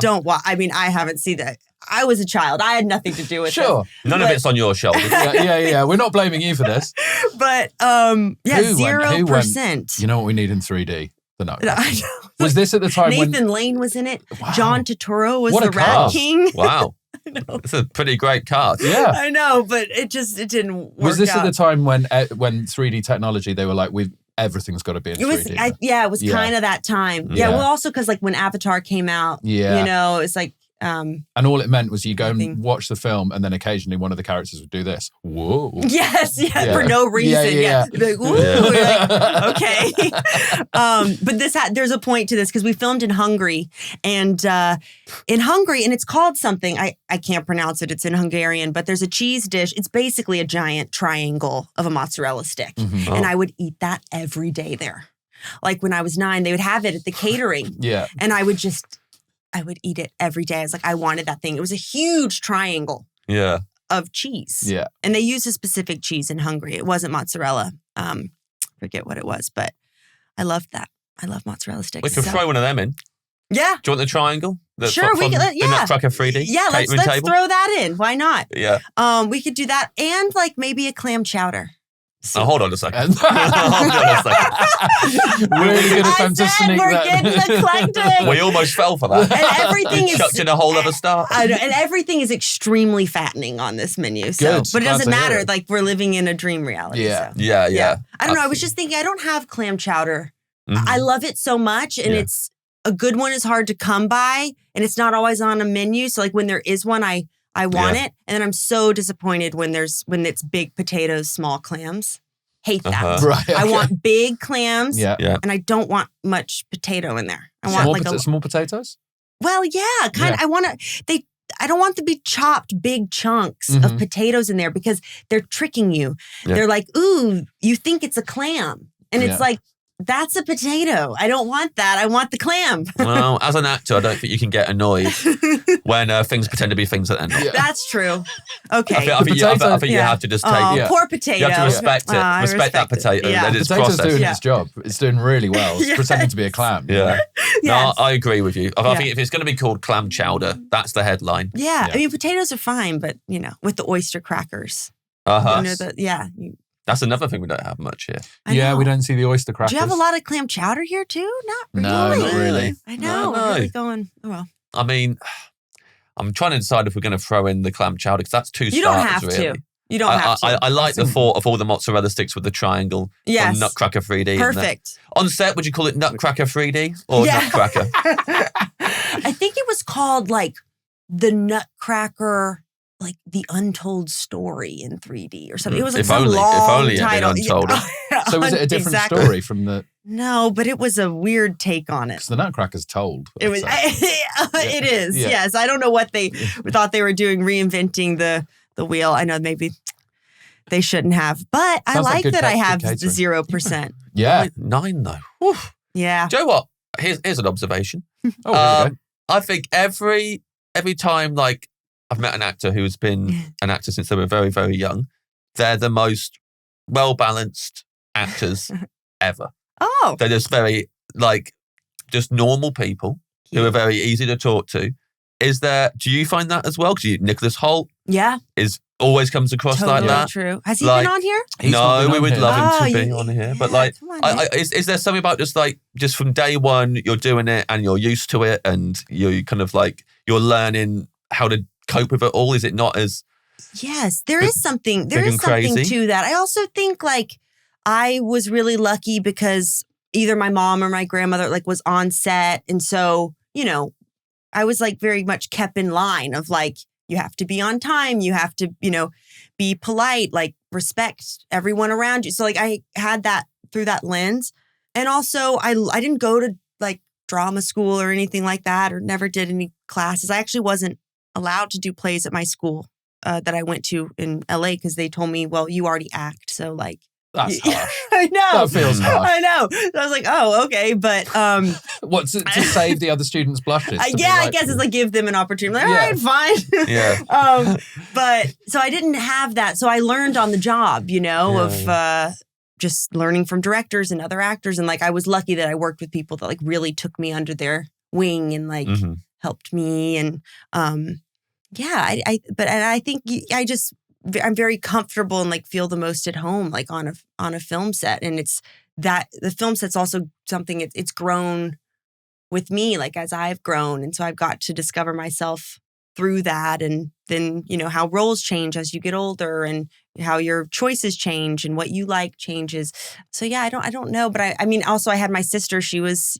Don't watch. I mean, I haven't seen that. I was a child. I had nothing to do with it. Sure. None of it's on your shoulders. Yeah. We're not blaming you for this. But 0%. You know what we need in 3D? The Nutcracker. I know. Was this at the time Nathan Lane was in it? Wow. John Turturro was What a the Rat cast. King. Wow. I know. It's a pretty great cast. Yeah. I know, but it didn't work out. Was this at the time when 3D technology, they were like, everything's got to be in 3D? It was kind of that time. Yeah, well, also because like when Avatar came out, it's like... and all it meant was you go and watch the film, and then occasionally one of the characters would do this. Whoa. Yes, for no reason. Yeah. Like, woo. Like, okay. But there's a point to this because we filmed in Hungary, and it's called something. I can't pronounce it. It's in Hungarian, but there's a cheese dish. It's basically a giant triangle of a mozzarella stick. And I would eat that every day there. Like when I was 9, they would have it at the catering. Yeah. And I would eat it every day. I was like, I wanted that thing. It was a huge triangle of cheese. Yeah. And they used a specific cheese in Hungary. It wasn't mozzarella. Forget what it was, but I loved that. I love mozzarella sticks. We can throw one of them in. Yeah. Do you want the triangle? Sure, we can. The Nutcracker 3D? Yeah, let's throw that in. Why not? Yeah. We could do that and like maybe a clam chowder. Oh, hold on a second. Really good attempt to sneak we're that. getting eclectic. We almost fell for that. And everything is chucked in a whole other star. I know, and everything is extremely fattening on this menu. So, but it doesn't matter. Like we're living in a dream reality. Yeah. So. Yeah. I don't know. I was just thinking. I don't have clam chowder. I love it so much, and it's a good one is hard to come by, and it's not always on a menu. So like when there is one, I want it, and then I'm so disappointed when it's big potatoes, small clams. Hate that. Right, okay. I want big clams, and I don't want much potato in there. I want small potatoes. Well, kind of. I want to. I don't want to be chopped big chunks of potatoes in there because they're tricking you. Yeah. They're like, ooh, you think it's a clam, and it's like. That's a potato. I don't want that. I want the clam. Well, as an actor, I don't think you can get annoyed when things pretend to be things that they're not. Yeah. That's true. Okay. I think you have to just take... poor potato. You have to respect it. Respect that potato. Yeah. That it's potato's processed. doing its job. It's doing really well. It's pretending to be a clam. Yeah. No, I agree with you. I think if it's going to be called clam chowder, that's the headline. Yeah. I mean, potatoes are fine, but, with the oyster crackers. That's ananother thing we don't have much here. We don't see the oyster crackers. Do you have a lot of clam chowder here too? Not really. No, not really. I know. We're really going, oh well. I mean, I'm trying to decide if we're going to throw in the clam chowder because that's two starters, You don't have really. to. You don't have to. I like the thought of all the mozzarella sticks with the triangle from Nutcracker 3D. Perfect. On set, would you call it Nutcracker 3D or Nutcracker? I think it was called like the Nutcracker... like the untold story in 3D or something. It was like long title. If only untold. So was it a different story from the... No, but it was a weird take on it. Because the Nutcracker's told. It was. It is, yes. I don't know what they thought they were doing, reinventing the wheel. I know maybe they shouldn't have. But I like that I have the 0%. Yeah. 9 though. Whew. Yeah. Do you know what? Here's an observation. I think every time like I've met an actor who's been an actor since they were very, very young. They're the most well-balanced actors ever. Oh. They're just very, just normal people who are very easy to talk to. Do you find that as well? Because Nicholas Hoult always comes across like that. True. Has he been on here? No, we would love him to be on here. But is there something about just from day one, you're doing it and you're used to it and you kind of you're learning how to cope with it all? Is it not as... Yes, there is something to that. I also think I was really lucky because either my mom or my grandmother like was on set. And so, I was like very much kept in line of like, you have to be on time. You have to, be polite, like respect everyone around you. So like I had that through that lens. And also I didn't go to like drama school or anything like that, or never did any classes. I actually wasn't allowed to do plays at my school that I went to in LA because they told me, well, you already act. So like, that's harsh. I know. That feels harsh. I know. So I was like, oh, okay. But what, to save the other students' blushes? I guess it's like give them an opportunity. Like, all right, fine. Yeah. But so I didn't have that. So I learned on the job, of just learning from directors and other actors. And like I was lucky that I worked with people that like really took me under their wing and like helped me. And I think I'm very comfortable and like feel the most at home, like on a film set. And it's that the film set's also something it's grown with me, like as I've grown. And so I've got to discover myself through that. And then, how roles change as you get older and how your choices change and what you like changes. So yeah, I don't know. But I mean, also I had my sister, she was,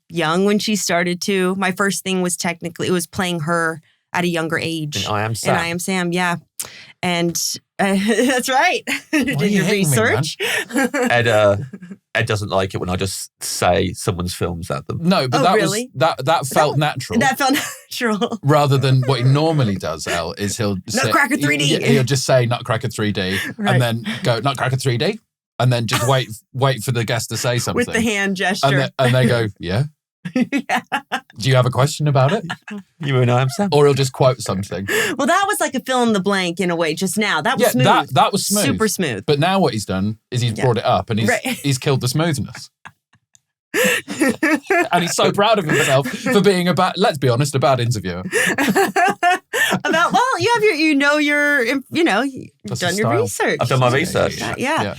young when she started too. My first thing was it was playing her at a younger age. And I Am Sam. Yeah. And that's right. Did you research? Ed doesn't like it when I just say someone's films at them. No, but that felt natural. That felt natural. Rather than what he normally does, Elle, is he'll Nutcracker 3D. He'll just say Nutcracker 3D and then go Nutcracker 3D and then just wait for the guest to say something. With the hand gesture. And they go, yeah. Yeah. Do you have a question about it? You and I Am Sam? Or he'll just quote something. Well, that was like a fill in the blank in a way just now. That was smooth. That was smooth. Super smooth. But now what he's done is he's brought it up and he's killed the smoothness. And he's so proud of himself for being let's be honest, a bad interviewer. You've done your research. I've done my research. Yeah.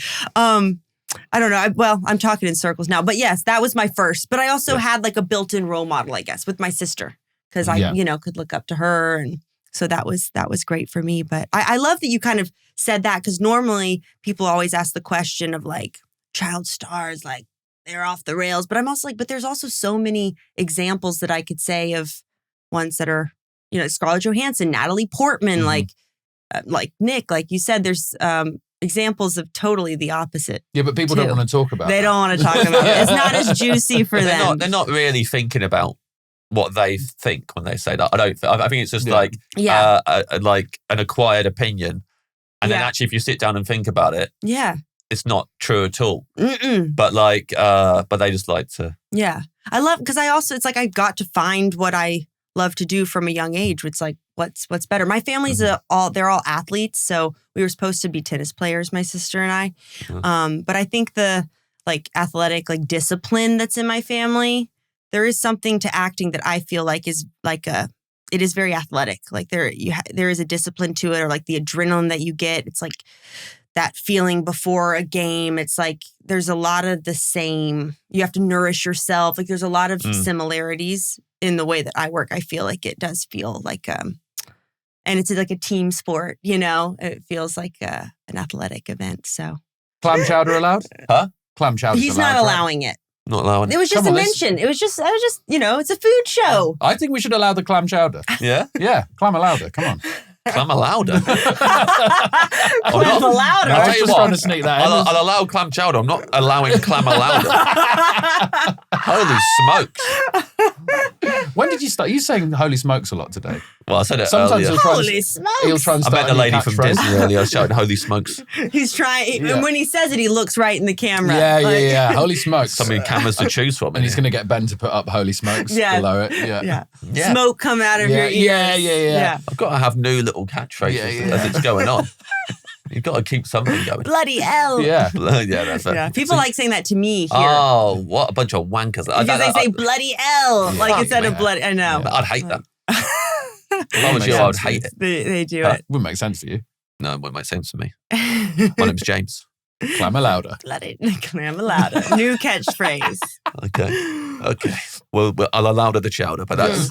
I don't know. I'm talking in circles now. But yes, that was my first. But I also had like a built-in role model, I guess, with my sister. Because I, could look up to her. And so that was great for me. But I love that you kind of said that. Because normally people always ask the question of like child stars, like they're off the rails. But I'm also like, but there's also so many examples that I could say of ones that are, Scarlett Johansson, Natalie Portman, like Nick, like you said, there's examples of totally the opposite. Yeah, but people don't want to talk about They don't want to talk about it. It's not as juicy for them. They're not really thinking about what they think when they say that. I think it's just like an acquired opinion. And then actually if you sit down and think about it, it's not true at all. But but they just like to. Yeah. I love, because it's like I got to find what I love to do from a young age. It's like, what's better? My family's they're all athletes. So we were supposed to be tennis players, my sister and I. But I think the like athletic, like discipline that's in my family, there is something to acting that I feel like is like it is very athletic. Like there is a discipline to it, or like the adrenaline that you get. It's like that feeling before a game. It's like there's a lot of the same. You have to nourish yourself. Like there's a lot of similarities in the way that I work. I feel like it does feel like and it's like a team sport, It feels like an athletic event. So clam chowder allowed? Huh? Clam chowder. He's not allowing it. Not allowing it. It was just a mention. It was just, it's a food show. I think we should allow the clam chowder. Yeah? Yeah, clam allowder. Come on. Clam Allowder. Clam Allowder. I was just trying to sneak that in. I'll allow clam chowder. I'm not allowing clam Allowder. Holy smokes. When did you start? You're saying holy smokes a lot today. Well, I said it sometimes earlier. Holy smokes. He'll try and start I met the lady from Disney earlier. I was shouting holy smokes. He's trying, and when he says it, he looks right in the camera. Yeah. Holy smokes. So many cameras to choose from. And he's going to get Ben to put up holy smokes below it. Yeah. Smoke come out of your ears. Yeah. I've got to have new little catchphrases as it's going on. You've got to keep something going. Bloody Elle. Yeah. That's it. Yeah. People like saying that to me here. Oh, what a bunch of wankers. Because they say bloody Elle. Like instead of bloody. I know. I'd hate that. If I was you, I would hate it. They do it. Wouldn't make sense for you. No, it wouldn't make sense for me. My name's James. Clam Allowder. Bloody Clam Allowder. New catchphrase. Okay. Well, I'll Allowder the chowder, but that's...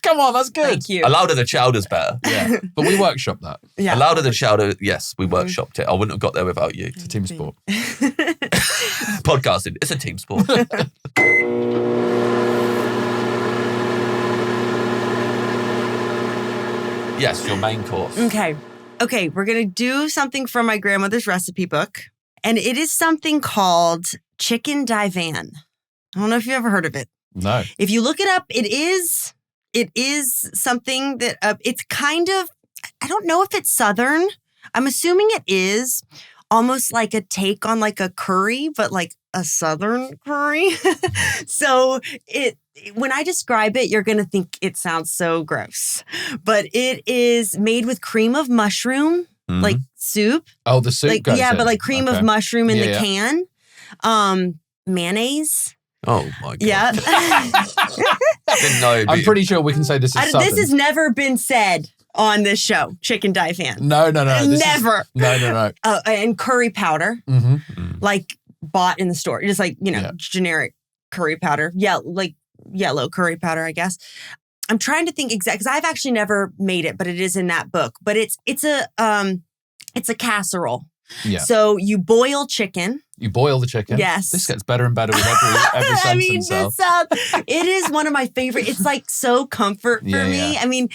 Come on, that's good. Thank you. Allowder the chowder's better. Yeah, but we workshopped that. Yeah. Allowder the chowder, yes, we workshopped it. I wouldn't have got there without you. It's a team sport. Podcasting, it's a team sport. Yes, your main course. Okay, we're going to do something from my grandmother's recipe book. And it is something called chicken divan. I don't know if you've ever heard of it. No. If you look it up, it is something that it's kind of, I don't know if it's Southern. I'm assuming it is almost like a take on like a curry, but like a Southern curry. So when I describe it, you're going to think it sounds so gross. But it is made with cream of mushroom, like soup. Oh, the soup goes in. But like cream of mushroom in the can. Mayonnaise. Oh my God. Yeah. Didn't know. I'm pretty sure we can say this is Southern. This has never been said on this show, chicken divan. No. Never. No. And curry powder, like bought in the store. Just like, generic curry powder. Yeah, like yellow curry powder, I guess. I'm trying to think exactly, because I've actually never made it, but it is in that book. But it's a casserole. Yeah. So you boil chicken. You boil the chicken. Yes. This gets better and better with every sentence. It is one of my favorite. It's like so comfort for me. Yeah. I mean,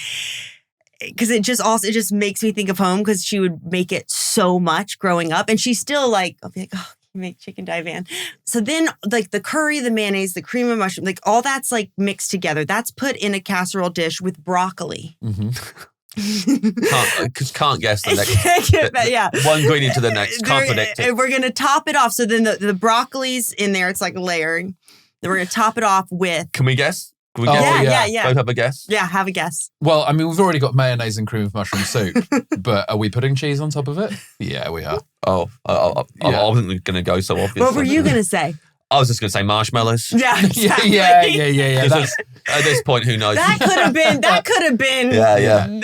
because it just makes me think of home, because she would make it so much growing up, and she's still like, I'll be like, oh, you make chicken divan. So then like the curry, the mayonnaise, the cream of mushroom, like all that's like mixed together. That's put in a casserole dish with broccoli. Can't guess the next. One ingredient to the next. Can't predict it. We're going to top it off. So then the broccoli's in there. It's like layering. Then we're going to top it off with. Can we guess? Can we guess? Yeah. Both have a guess? Yeah, have a guess. Well, I mean, we've already got mayonnaise and cream of mushroom soup, but are we putting cheese on top of it? Yeah, we are. Oh, I wasn't going to go so obvious. What were you going to say? I was just going to say marshmallows. Yeah, exactly. Yeah. At this point, who knows? That could have been.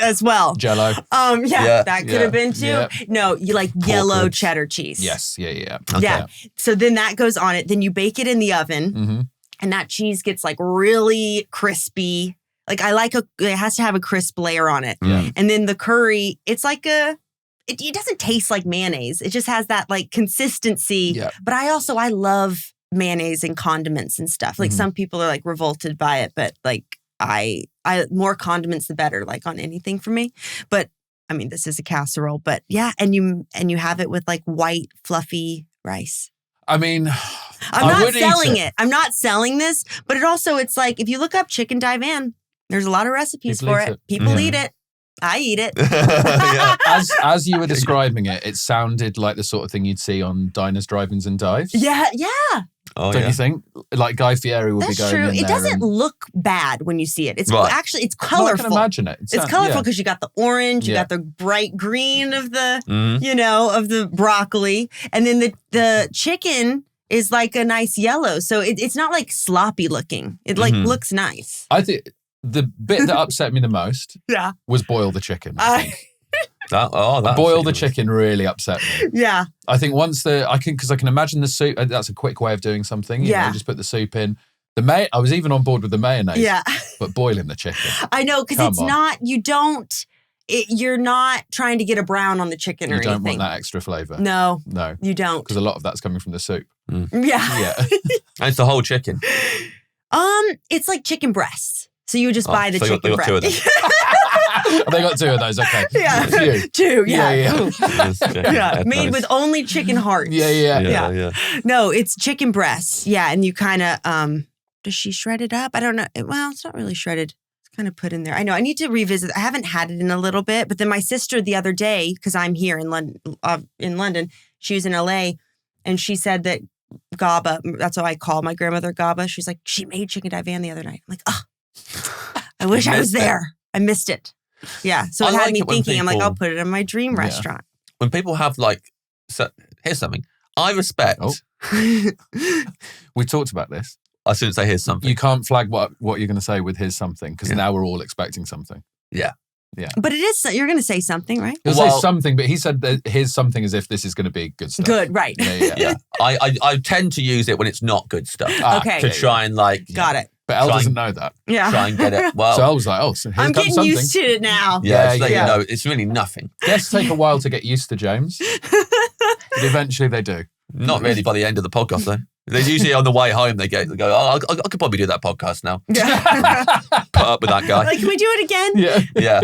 As well. Jello. That could have been too. Yeah. No, you like yellow cheddar cheese. Yes. Yeah. Okay. Yeah. So then that goes on it. Then you bake it in the oven, and that cheese gets like really crispy. Like it has to have a crisp layer on it. Yeah. And then the curry, it's like it doesn't taste like mayonnaise. It just has that like consistency. Yeah. But I love mayonnaise and condiments and stuff. Like some people are like revolted by it, but like I more condiments the better, like on anything for me. But I mean, this is a casserole, but yeah, and you have it with like white fluffy rice. I mean, I'm not selling it. I'm not selling this, but it's like if you look up chicken divan, there's a lot of recipes for it. People eat it. I eat it. As you were describing it, it sounded like the sort of thing you'd see on diners, drive-ins, and dives. Yeah. Don't you think? Like Guy Fieri would be going in there. It doesn't look bad when you see it. It's actually, it's colorful. Well, I can imagine it. It's colorful because you got the orange, you got the bright green of the, of the broccoli. And then the chicken is like a nice yellow. So it's not like sloppy looking. It like looks nice. I think the bit that upset me the most was boil the chicken, I think. Boil the chicken really upset me. Yeah. I think because I can imagine the soup. That's a quick way of doing something. You know, just put the soup in. I was even on board with the mayonnaise. Yeah. But boiling the chicken. I know, because it's not, you're not trying to get a brown on the chicken or anything. You don't want that extra flavour. No. You don't. Because a lot of that's coming from the soup. Yeah. And it's the whole chicken. It's like chicken breasts. So you just buy the chicken they got breast. two of them. They got two of those, okay. Yeah. Two, yeah. Made with only chicken hearts. Yeah. No, it's chicken breasts. Yeah, and you kind of, does she shred it up? I don't know. Well, it's not really shredded. It's kind of put in there. I know, I need to revisit. I haven't had it in a little bit, but then my sister the other day, because I'm here in London, she was in LA, and she said that Gaba, that's what I call my grandmother Gaba, she's like, she made chicken divan the other night. I'm like, oh, I wish I was there. I missed it. Yeah. So it had me thinking, I'm like, I'll put it in my dream restaurant. When people have here's something. I respect. We talked about this. I shouldn't say here's something. You can't flag what you're going to say with here's something, because now we're all expecting something. Yeah. But it is, you're going to say something, right? He'll say something, but he said that here's something as if this is going to be good stuff. Good, right. Yeah. I tend to use it when it's not good stuff. Okay. To try and Got it. But Elle doesn't know that. Yeah. Try and get it. Well, so Elle was like, so I'm getting something. used to it now. Yeah. You know, it's really nothing. Guests take a while to get used to, James. But eventually they do. Not really by the end of the podcast, though. They're usually on the way home, they go, oh, I could probably do that podcast now. Yeah. Put up with that guy. Like, can we do it again? Yeah.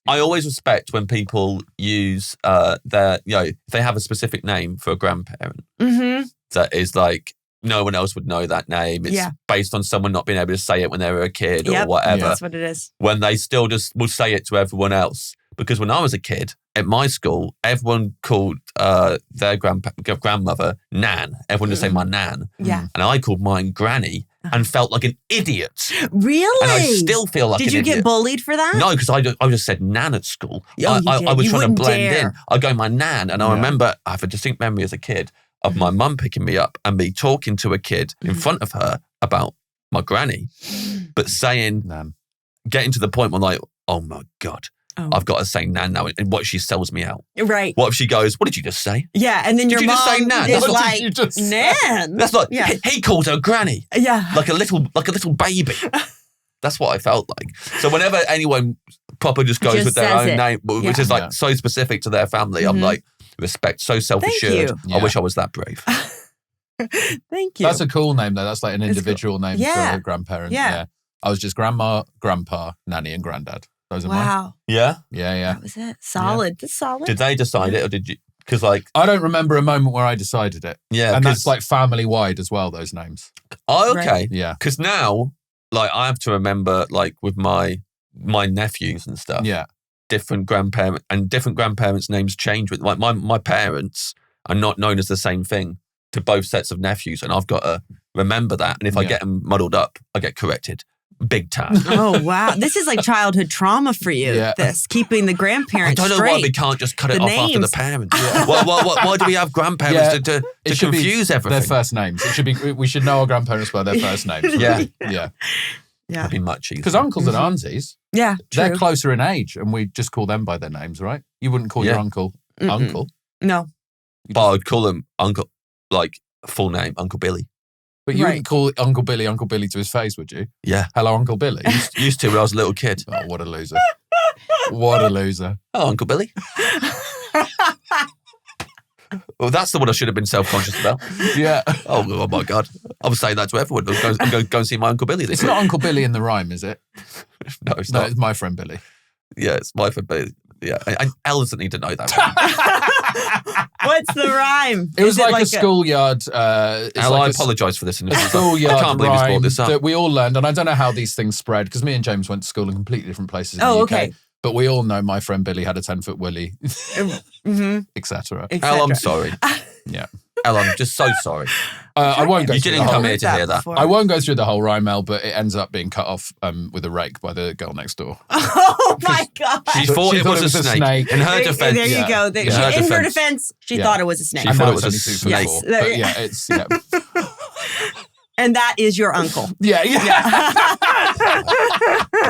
I always respect when people use their, if they have a specific name for a grandparent that is like, no one else would know that name. It's based on someone not being able to say it when they were a kid or whatever. Yeah, that's what it is. When they still just will say it to everyone else. Because when I was a kid, at my school, everyone called their grandmother Nan. Everyone would say my Nan. Yeah. And I called mine Granny and felt like an idiot. Really? And I still feel like an idiot. Did you get bullied for that? No, because I just said Nan at school. Oh, I was trying to blend dare. in. I go my Nan. And I remember, I have a distinct memory as a kid of my mum picking me up and me talking to a kid in front of her about my granny, but saying, getting to the point where like, oh my God. Oh. I've got to say Nan now, and what if she sells me out? Right. What if she goes, what did you just say? Yeah, and then your mom just say Nan? is like, Nan. That's like, he calls her Granny. Yeah. Like a little baby. That's what I felt like. So whenever anyone proper just goes with their own name, which is like so specific to their family, I'm like, respect, so self-assured. I wish I was that brave. Thank you. That's a cool name, though. That's like an individual name for a grandparent. Yeah. I was just grandma, grandpa, nanny, and granddad. Those are mine. Yeah? Yeah. That was it. Solid. Yeah. That's solid. Did they decide it or did you? Because like... I don't remember a moment where I decided it. Yeah. And that's like family-wide as well, those names. Oh, okay. Right. Yeah. Because now, like I have to remember like with my nephews and stuff. Yeah. Different grandparents' names change. With like my parents are not known as the same thing to both sets of nephews. And I've got to remember that. And if I get them muddled up, I get corrected. Big time. Oh, wow. This is like childhood trauma for you, this, keeping the grandparents I don't know why we can't just cut it off after the parents. Yeah. Why do we have grandparents to confuse everything? Their first names. It should be. We should know our grandparents by their first names. Yeah. That'd be much easier. Because uncles and aunties, they're closer in age, and we just call them by their names, right? You wouldn't call your uncle uncle. No. But I'd call him uncle, like full name, Uncle Billy. But you wouldn't call Uncle Billy to his face, would you? Yeah. Hello, Uncle Billy. Used to when I was a little kid. Oh, what a loser. What a loser. Oh, Uncle Billy. Well, that's the one I should have been self-conscious about. Yeah. Oh my God. I was saying that to everyone. I'm going to go and see my Uncle Billy this week. Not Uncle Billy in the rhyme, is it? No, it's not. It's My Friend Billy. Yeah, it's My Friend Billy. Yeah. And Elle doesn't need to know that. What's the rhyme? It was like a schoolyard. Elle, I apologise for this. Schoolyard I can't believe he's brought this up. That we all learned, and I don't know how these things spread, because me and James went to school in completely different places in the UK. Okay. But we all know My Friend Billy had a 10-foot willy, etc. Elle, I'm sorry. Yeah. Elle, I'm just so sorry. I won't go. You didn't come here to hear that. I won't go through the whole rhyme, Elle, but it ends up being cut off with a rake by the girl next door. Oh my God! She thought it was a snake. In her defense, there you go. In her defense, she thought it was a snake. She thought it was a snake. But yeah, it's And that is your uncle. Yeah. I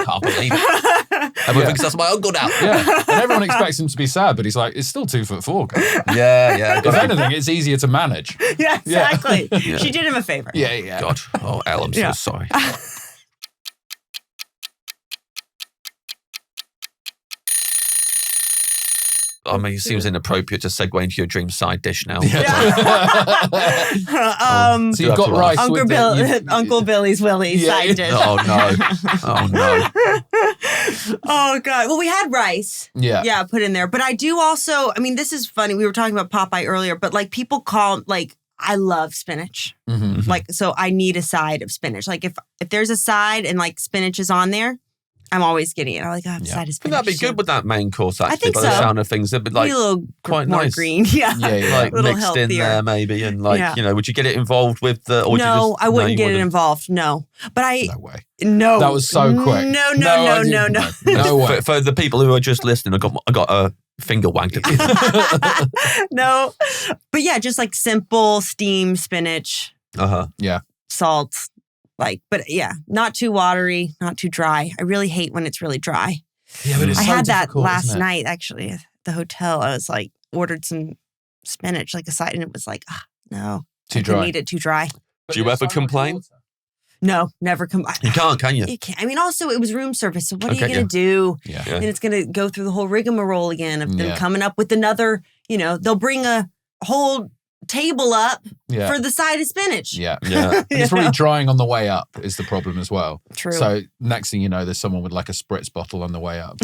can't believe it. Everyone thinks that's my uncle now. Yeah. And everyone expects him to be sad, but he's like, it's still 2'4". Yeah. If anything, it's easier to manage. Yeah, exactly. Yeah. She did him a favor. Yeah. God. Oh, Elle, I'm so sorry. I mean, it seems inappropriate to segue into your dream side dish now. Yeah. So you've got rice Uncle Billy's Willy side dish. Oh, no. Oh, God. Well, we had rice. Yeah, put in there. But I do also, I mean, this is funny. We were talking about Popeye earlier, but like people call, like, I love spinach. Mm-hmm. Like, so I need a side of spinach. Like if there's a side and like spinach is on there, I'm always getting it. I'm like, a side of spinach. But that'd be good with that main course, actually. I think by the sound of things, it'd be like quite more nice. Green. Yeah. Like mixed healthier. in there maybe. And like, would you get it involved with the... Or no, I wouldn't get it involved. No. But No way. No. That was so quick. No. No way. For the people who are just listening, I got a finger wagged at me. No. But yeah, just like simple steamed spinach. Yeah. Salt. Like, but yeah, not too watery, not too dry. I really hate when it's really dry. Yeah, but it's I so had that difficult, last night, actually, at the hotel. I was like, ordered some spinach, like a side, and it was like, no. Too dry. I didn't eat it too dry. Do you ever complain? No, never complain. You can't, can you? You can't. I mean, also, it was room service, so what are you going to do? Yeah. And it's going to go through the whole rigmarole again of them coming up with another, they'll bring a whole table up for the side of spinach. Yeah. And it's probably drying on the way up is the problem as well. True. So next thing you know, there's someone with like a spritz bottle on the way up.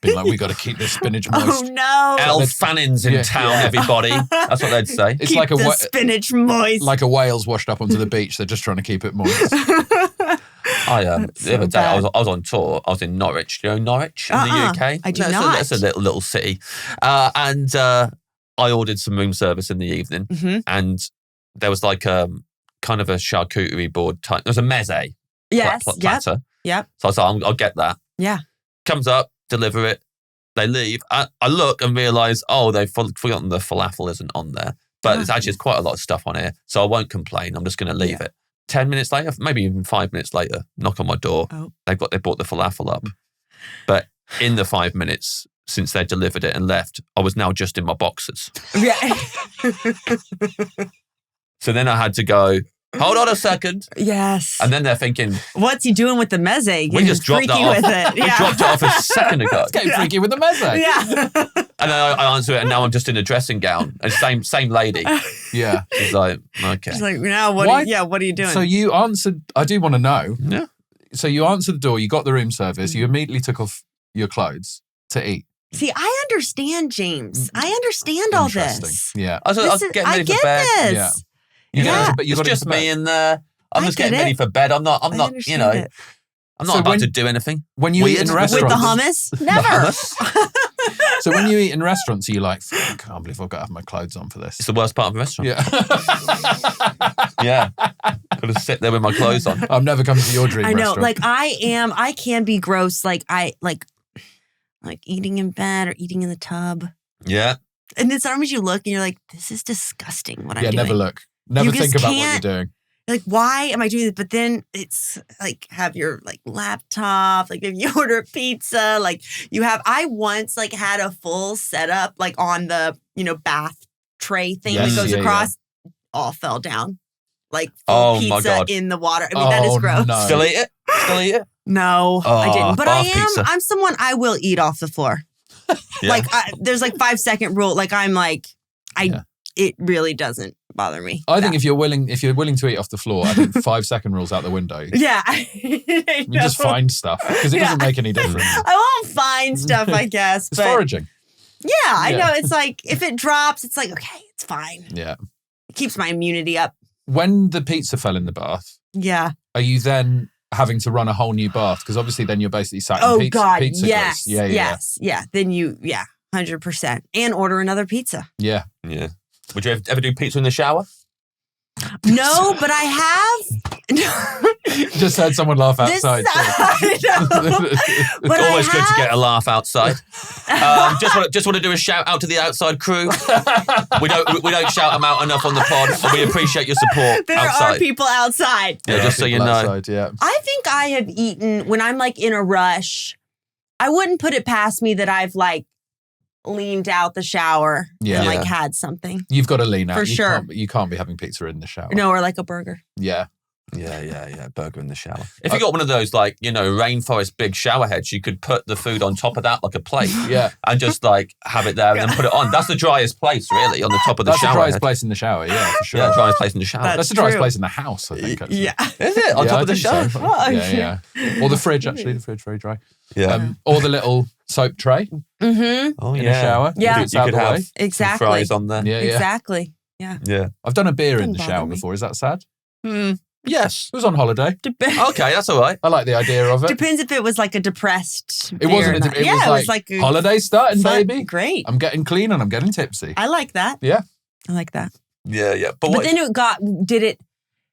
Being like, we got to keep this spinach moist. Oh no. Elle Fanning's in town, everybody. That's what they'd say. It's keep like the spinach moist. Like a whale's washed up onto the beach. They're just trying to keep it moist. The other day I was on tour. I was in Norwich. Do you know Norwich in the UK? I do not. It's a little city. And I ordered some room service in the evening, and there was like kind of a charcuterie board type. There was a meze platter. Yep. So I was like, I'll get that. Yeah. Comes up, deliver it. They leave. I look and realise, they've forgotten the falafel isn't on there. But it's quite a lot of stuff on here. So I won't complain. I'm just going to leave it. 10 minutes later, maybe even 5 minutes later, knock on my door. Oh. They brought the falafel up. But in the 5 minutes since they delivered it and left, I was now just in my boxers. Yeah. So then I had to go, hold on a second. Yes. And then they're thinking, what's he doing with the meze? We just dropped that off. With it. We dropped it off a second ago. It's getting freaky with the meze. Yeah. And then I answer it, and now I'm just in a dressing gown. And same lady. Yeah. She's like, okay. She's like, now what are you doing? So you answered, I do want to know. Yeah. So you answered the door, you got the room service, you immediately took off your clothes to eat. See, I understand, James. I understand all this. Yeah. I get ready for bed. This. Yeah. It's just me in there. I'm just getting ready for bed. I'm not I'm not about to do anything. When you eat in restaurants. With the hummus? Never. So when you eat in restaurants, are you like, I can't believe I've got to have my clothes on for this? It's the worst part of a restaurant. Yeah. Yeah. Got to sit there with my clothes on. I've never come to your dream restaurant. Like I can be gross. Like like eating in bed or eating in the tub. Yeah. And then sometimes you look and you're like, this is disgusting what I'm doing. Yeah, never look. Never think about what you're doing. Like, why am I doing this? But then it's like, have your like laptop, like if you order a pizza, like I once like had a full setup like on the, bath tray thing that goes across, all fell down. Like full pizza in the water. I mean, that is gross. No. Still eat it? No, I didn't. But I'm someone, I will eat off the floor. Yeah. Like there's like 5-second rule. Like I'm like, it really doesn't bother me. I think if you're willing to eat off the floor, I think 5-second rule's out the window. Yeah. You just find stuff because it doesn't make any difference. I won't find stuff, I guess. It's foraging. Yeah, I know. It's like, if it drops, it's like, okay, it's fine. Yeah. It keeps my immunity up. When the pizza fell in the bath, are you then having to run a whole new bath? Because obviously then you're basically sat in pizza. Yes. Yeah. Yeah. Then 100%. And order another pizza. Yeah. Yeah. Would you ever do pizza in the shower? No, but I have. Just heard someone laugh outside. It's always good to get a laugh outside. Just want to do a shout out to the outside crew. We don't shout them out enough on the pod, but we appreciate your support. There are people outside. Yeah, just so you know. Outside, yeah. I think I have eaten when I'm like in a rush. I wouldn't put it past me that I've like leaned out the shower and like had something. You've got to lean out. For sure. You can't be having pizza in the shower. No, or like a burger. Yeah. Yeah. Burger in the shower. If you got one of those like, rainforest big shower heads, you could put the food on top of that like a plate. Yeah. And just like have it there and then put it on. That's the driest place really, on the top of the shower. That's the driest place in the shower, yeah, for sure. Yeah, driest place in the shower. That's the driest place in the house, I think, actually. Yeah. Is it? On top of the shower? So. Yeah. Or the fridge, actually. The fridge, very dry. Yeah. Or the little soap tray in the shower. Yeah. You could have exactly. fries on there. Yeah. Exactly. Yeah. I've done a beer in the shower before. Is that sad? Yes. It was on holiday. Okay, that's all right. I like the idea of it. Depends if it was like a depressed It wasn't. It was like holiday starting, baby. Great. I'm getting clean and I'm getting tipsy. I like that. Yeah. I like that. Yeah. But then did it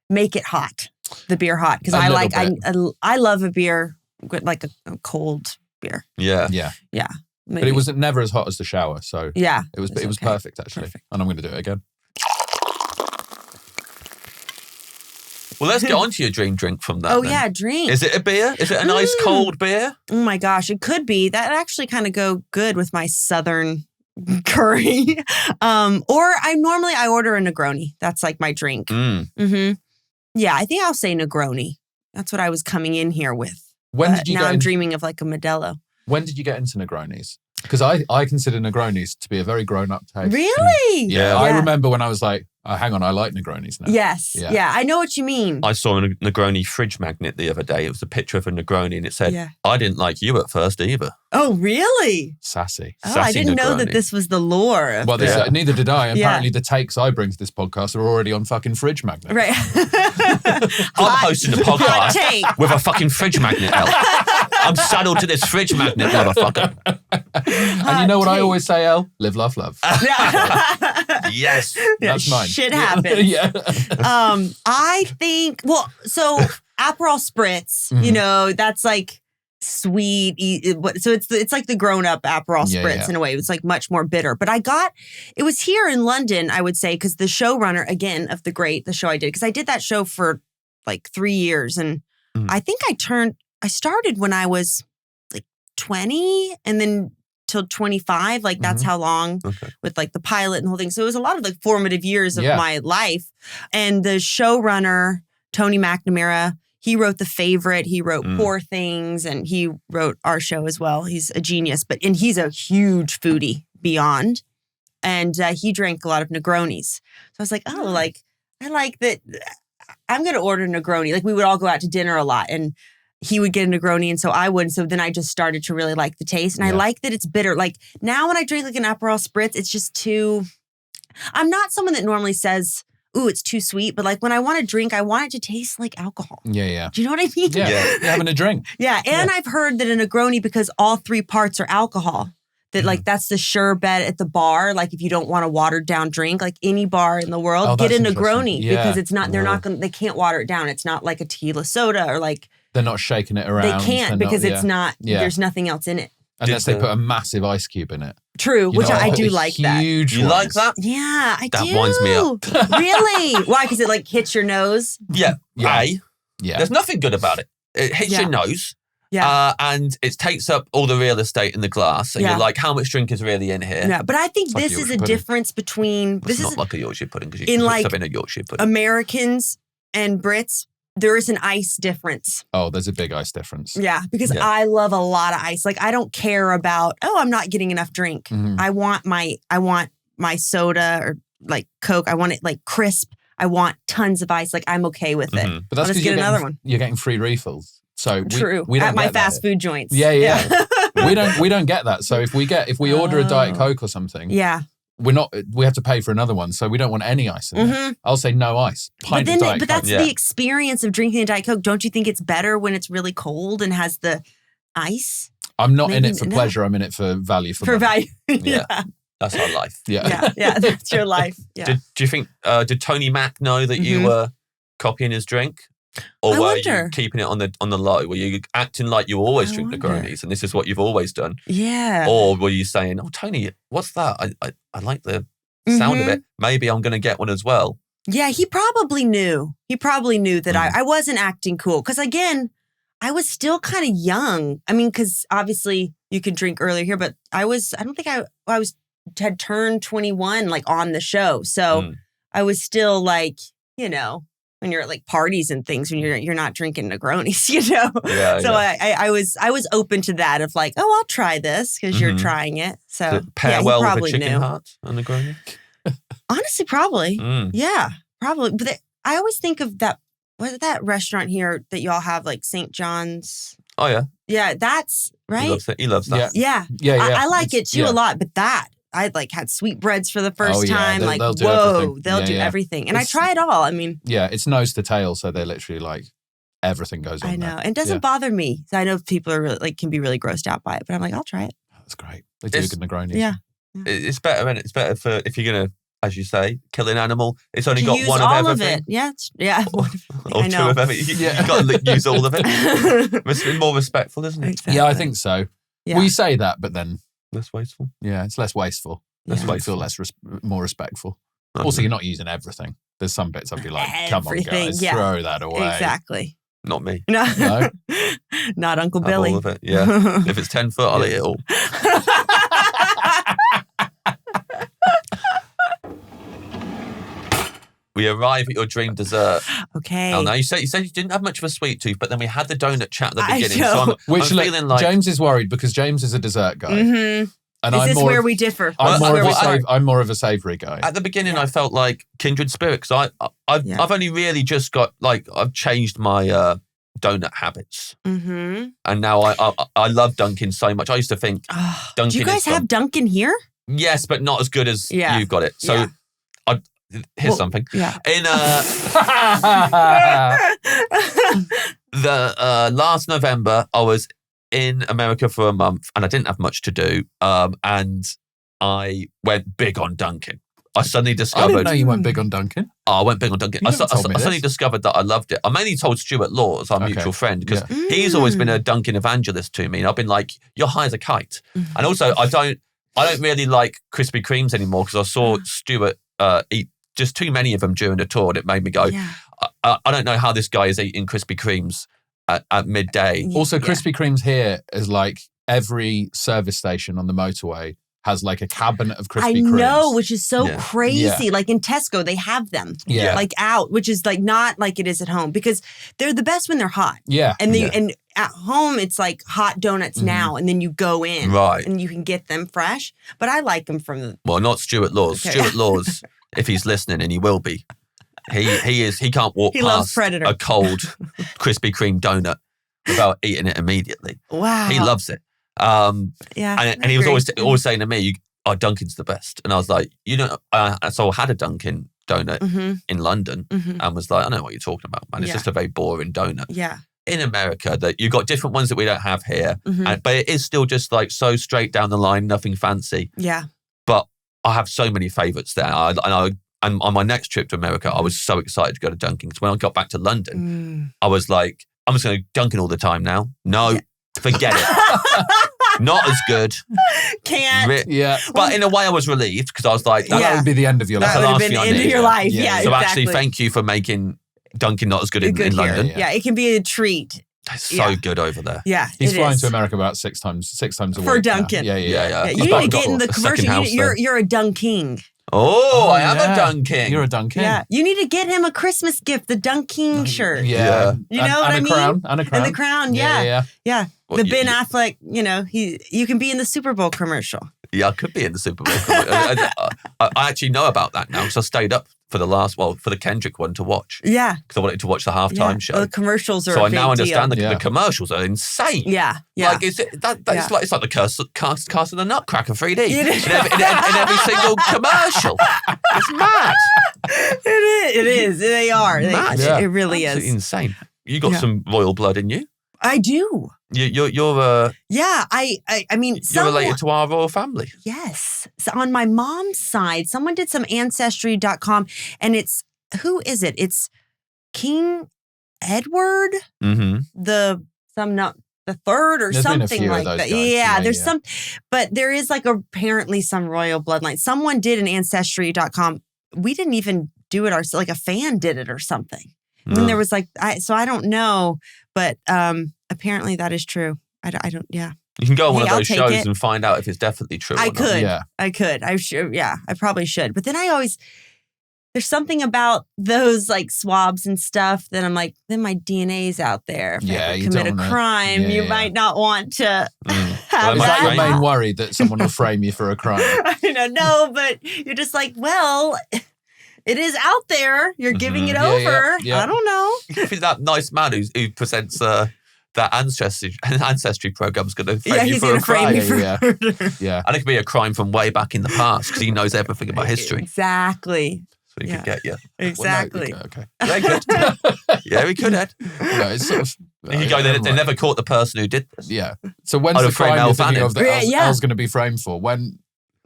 make it hot? The beer hot? Because I love a beer, like a cold beer. Yeah. But it was never as hot as the shower, so it was perfect actually. Perfect. And I'm going to do it again. Well, let's get on to your dream drink from that. Oh, then. yeah, drink. Is it a beer? Is it a nice cold beer? Oh, my gosh. It could be. That actually kind of go good with my Southern curry. Or I order a Negroni. That's like my drink. Mm-hmm. Yeah, I think I'll say Negroni. That's what I was coming in here with. I'm dreaming of like a Modelo. When did you get into Negronis? Because I consider Negronis to be a very grown-up taste. Really? Yeah. I remember when I was like Hang on, I like Negronis now. Yes. Yeah, I know what you mean. I saw a Negroni fridge magnet the other day. It was a picture of a Negroni and it said, I didn't like you at first either. Oh, really? Sassy. Oh, I didn't know that this was the lore. Well, neither did I. Apparently the takes I bring to this podcast are already on fucking fridge magnets. Right. I'm hosting a podcast with a fucking fridge magnet, Elle. I'm saddled to this fridge magnet, motherfucker. And you know what I always say, Elle? Live, laugh, love. Yes. That's mine. Shit happens. Yeah. I think, so Aperol Spritz, you know, that's like sweet. So it's like the grown-up Aperol Spritz in a way. It's like much more bitter. But it was here in London, I would say, because the showrunner, again, of the show I did, because I did that show for like 3 years. And I think I started when I was like 20 and then till 25. Like that's how long with like the pilot and the whole thing. So it was a lot of like formative years of my life. And the showrunner, Tony McNamara, he wrote The Favorite. He wrote Poor Things, and he wrote our show as well. He's a genius, and he's a huge foodie beyond. And he drank a lot of Negronis. So I was like, oh, like I like that. I'm going to order Negroni. Like we would all go out to dinner a lot, and he would get a Negroni and so I wouldn't. So then I just started to really like the taste. And I like that it's bitter. Like now when I drink like an Aperol Spritz, it's just too, I'm not someone that normally says, ooh, it's too sweet. But like when I want to drink, I want it to taste like alcohol. Yeah. Do you know what I mean? Yeah. You're having a drink. Yeah. And I've heard that a Negroni, because all 3 parts are alcohol, that like that's the sure bet at the bar. Like if you don't want a watered down drink, like any bar in the world, get a Negroni because it's not, they can't water it down. It's not like a tequila soda or like, they're not shaking it around. They can't because it's not, there's nothing else in it. Unless they put a massive ice cube in it. True, which I do like that. Huge You like that? Yeah, I do. That winds me up. Really? Why? Because it like hits your nose? Yeah. Yeah. There's nothing good about it. It hits your nose. Yeah. And it takes up all the real estate in the glass. And you're like, how much drink is really in here? Yeah, but I think this is a difference between... It's not like a Yorkshire pudding because you can put like stuff in a Yorkshire pudding. Americans and Brits, there is an ice difference. Oh, there's a big ice difference. Yeah, because I love a lot of ice. Like I don't care about, I'm not getting enough drink. I want my soda or like Coke. I want it like crisp. I want tons of ice. Like I'm okay with it. But that's I'll just get another one. You're getting free refills. So True. We don't at my get fast that. food joints. Yeah. we don't get that. So if we order a Diet Coke or something, we have to pay for another one, so we don't want any ice in there. I'll say no ice. But that's the experience of drinking a Diet Coke. Don't you think it's better when it's really cold and has the ice? I'm not in it for pleasure. I'm in it for value. For value. Yeah. That's our life. Yeah, that's your life. Yeah. Do you think, did Tony Mac know that you were copying his drink? Or were you keeping it on the low? Were you acting like you always drink Negronis and this is what you've always done? Yeah. Or were you saying, oh, Tony, what's that? I like the sound of it. Maybe I'm going to get one as well. Yeah, he probably knew. He probably knew that I wasn't acting cool. Because again, I was still kind of young. I mean, because obviously you could drink earlier here, but I had turned 21 like on the show. So I was still like, when you're at like parties and things, when you're not drinking Negronis, Yeah, so yeah. I was open to that of like, I'll try this because you're trying it. So pair well with a chicken heart and Negroni? Honestly, probably. Yeah, probably. But I always think of that. What's that restaurant here that y'all have, like St. John's? Oh yeah. Yeah, that's right. He loves that. Yeah. I like it too a lot, but that. I like had sweetbreads for the first time. They'll do everything. And I try it all. I mean, it's nose to tail, so they're literally like everything goes on. I know, there. and it doesn't bother me. I know people are really, can be really grossed out by it, but I'm like, I'll try it. That's great. They do good Negronis. Yeah, it's better, and it's better for if you're gonna, as you say, kill an animal. It's only got one of everything. Yeah. Or two of everything. You've got to use all of it. It's been more respectful, isn't it? Exactly. Yeah, I think so. Yeah. We say that, but then less wasteful. Yeah, it's less wasteful. That's why you feel more respectful. Okay. Also, you're not using everything. There's some bits I'd be like, come on, guys, throw that away. Exactly. Not me. No. Not Uncle Billy. All of it, yeah. If it's 10 foot, I'll eat it all. We arrive at your dream dessert. Okay. Now you said you didn't have much of a sweet tooth, but then we had the donut chat at the beginning. I know. So I'm feeling like James is worried because James is a dessert guy. And is this where we differ? I'm more of a savoury guy. At the beginning, I felt like kindred spirits. I've only really just got I've changed my donut habits, and now I love Dunkin' so much. I used to think Dunkin'. Do you guys have Dunkin' here? Yes, but not as good as you've got it. So here's something. Yeah. In the last November, I was in America for a month and I didn't have much to do. And I went big on Dunkin'. I suddenly discovered... I didn't know you went big on Dunkin'. Oh, I went big on Dunkin'. I suddenly discovered that I loved it. I mainly told Stuart Laws, our mutual friend, because he's always been a Dunkin' evangelist to me. And I've been like, you're high as a kite. And also, I don't really like Krispy Kremes anymore because I saw Stuart eat just too many of them during the tour. And it made me go, I don't know how this guy is eating Krispy Kremes at midday. Also, Krispy Kremes here is like every service station on the motorway has like a cabinet of Krispy Kremes. I know, which is so crazy. Yeah. Like in Tesco, they have them. Yeah. Like out, which is like not like it is at home because they're the best when they're hot. Yeah. And and at home, it's like hot donuts now, and then you go in. Right. And you can get them fresh. But I like them from the... Well, not Stuart Laws. Okay. Stuart Laws, if he's listening, and he will be, he can't walk past a cold Krispy Kreme donut without eating it immediately. Wow. He loves it. And he was always saying to me, Dunkin's the best. And I was like, so I had a Dunkin' donut in London and was like, I know what you're talking about, man. It's just a very boring donut. Yeah. In America, that you've got different ones that we don't have here, but it is still just like so straight down the line, nothing fancy. Yeah. But I have so many favorites there. And on my next trip to America, I was so excited to go to Dunkin'. Because when I got back to London, I was like, I'm just going to Dunkin' all the time now. No, forget it. Not as good. Can't. But in a way, I was relieved because I was like, that would be the end of your life. That would have been the end of your life. Yeah, so actually, thank you for making Dunkin' not as good in London. Yeah, it can be a treat. It's so good over there. Yeah, he's flying to America about six times a week for Dunkin'. Yeah. You need to get in the commercial. You're a Dunking. Oh, I am a Dunking. You're a Dunking. Yeah, you need to get him a Christmas gift, the Dunking shirt. Yeah, you know what I mean? And a crown. And the crown. Yeah. Well, the Ben Affleck. You can be in the Super Bowl commercial. Yeah, I could be in the Super Bowl commercial. I actually know about that now because I stayed up for the Kendrick one to watch. Yeah. Because I wanted to watch the halftime show. Well, the commercials are so I now understand the commercials are insane. Yeah. Like, it's like the cast of the Nutcracker 3D in every single commercial. It's mad. It is. They are. Mad. It really Absolutely is. Insane. You got some royal blood in you. I do. You're I mean, you're related to our royal family. Yes. So on my mom's side, someone did some Ancestry.com and who is it? It's King Edward, the third or there's something like that. Guys. Yeah, there's some, but there is like apparently some royal bloodline. Someone did an Ancestry.com. We didn't even do it ourselves. Like a fan did it or something. And there was I don't know, but apparently that is true. I don't. Yeah. You can go on one of those shows and find out if it's definitely true. I could. I should. Yeah, I probably should. But then there's something about those like swabs and stuff that I'm like, then my DNA's out there. If I commit a crime, you might not want to have Is that your main worry, that someone will frame you for a crime? I don't know, but you're just like, well, it is out there. You're giving it over. I don't know. If that nice man who presents that ancestry program is going to frame you for a crime. Yeah. And it could be a crime from way back in the past because he knows everything about history. Exactly. So he could get you. Exactly. Well, no, okay. Yeah, he could. Yeah, he could, Ed. No, it's sort of... they never caught the person who did this. Yeah. So when's the crime you're thinking of that Elle's going to be framed for? When...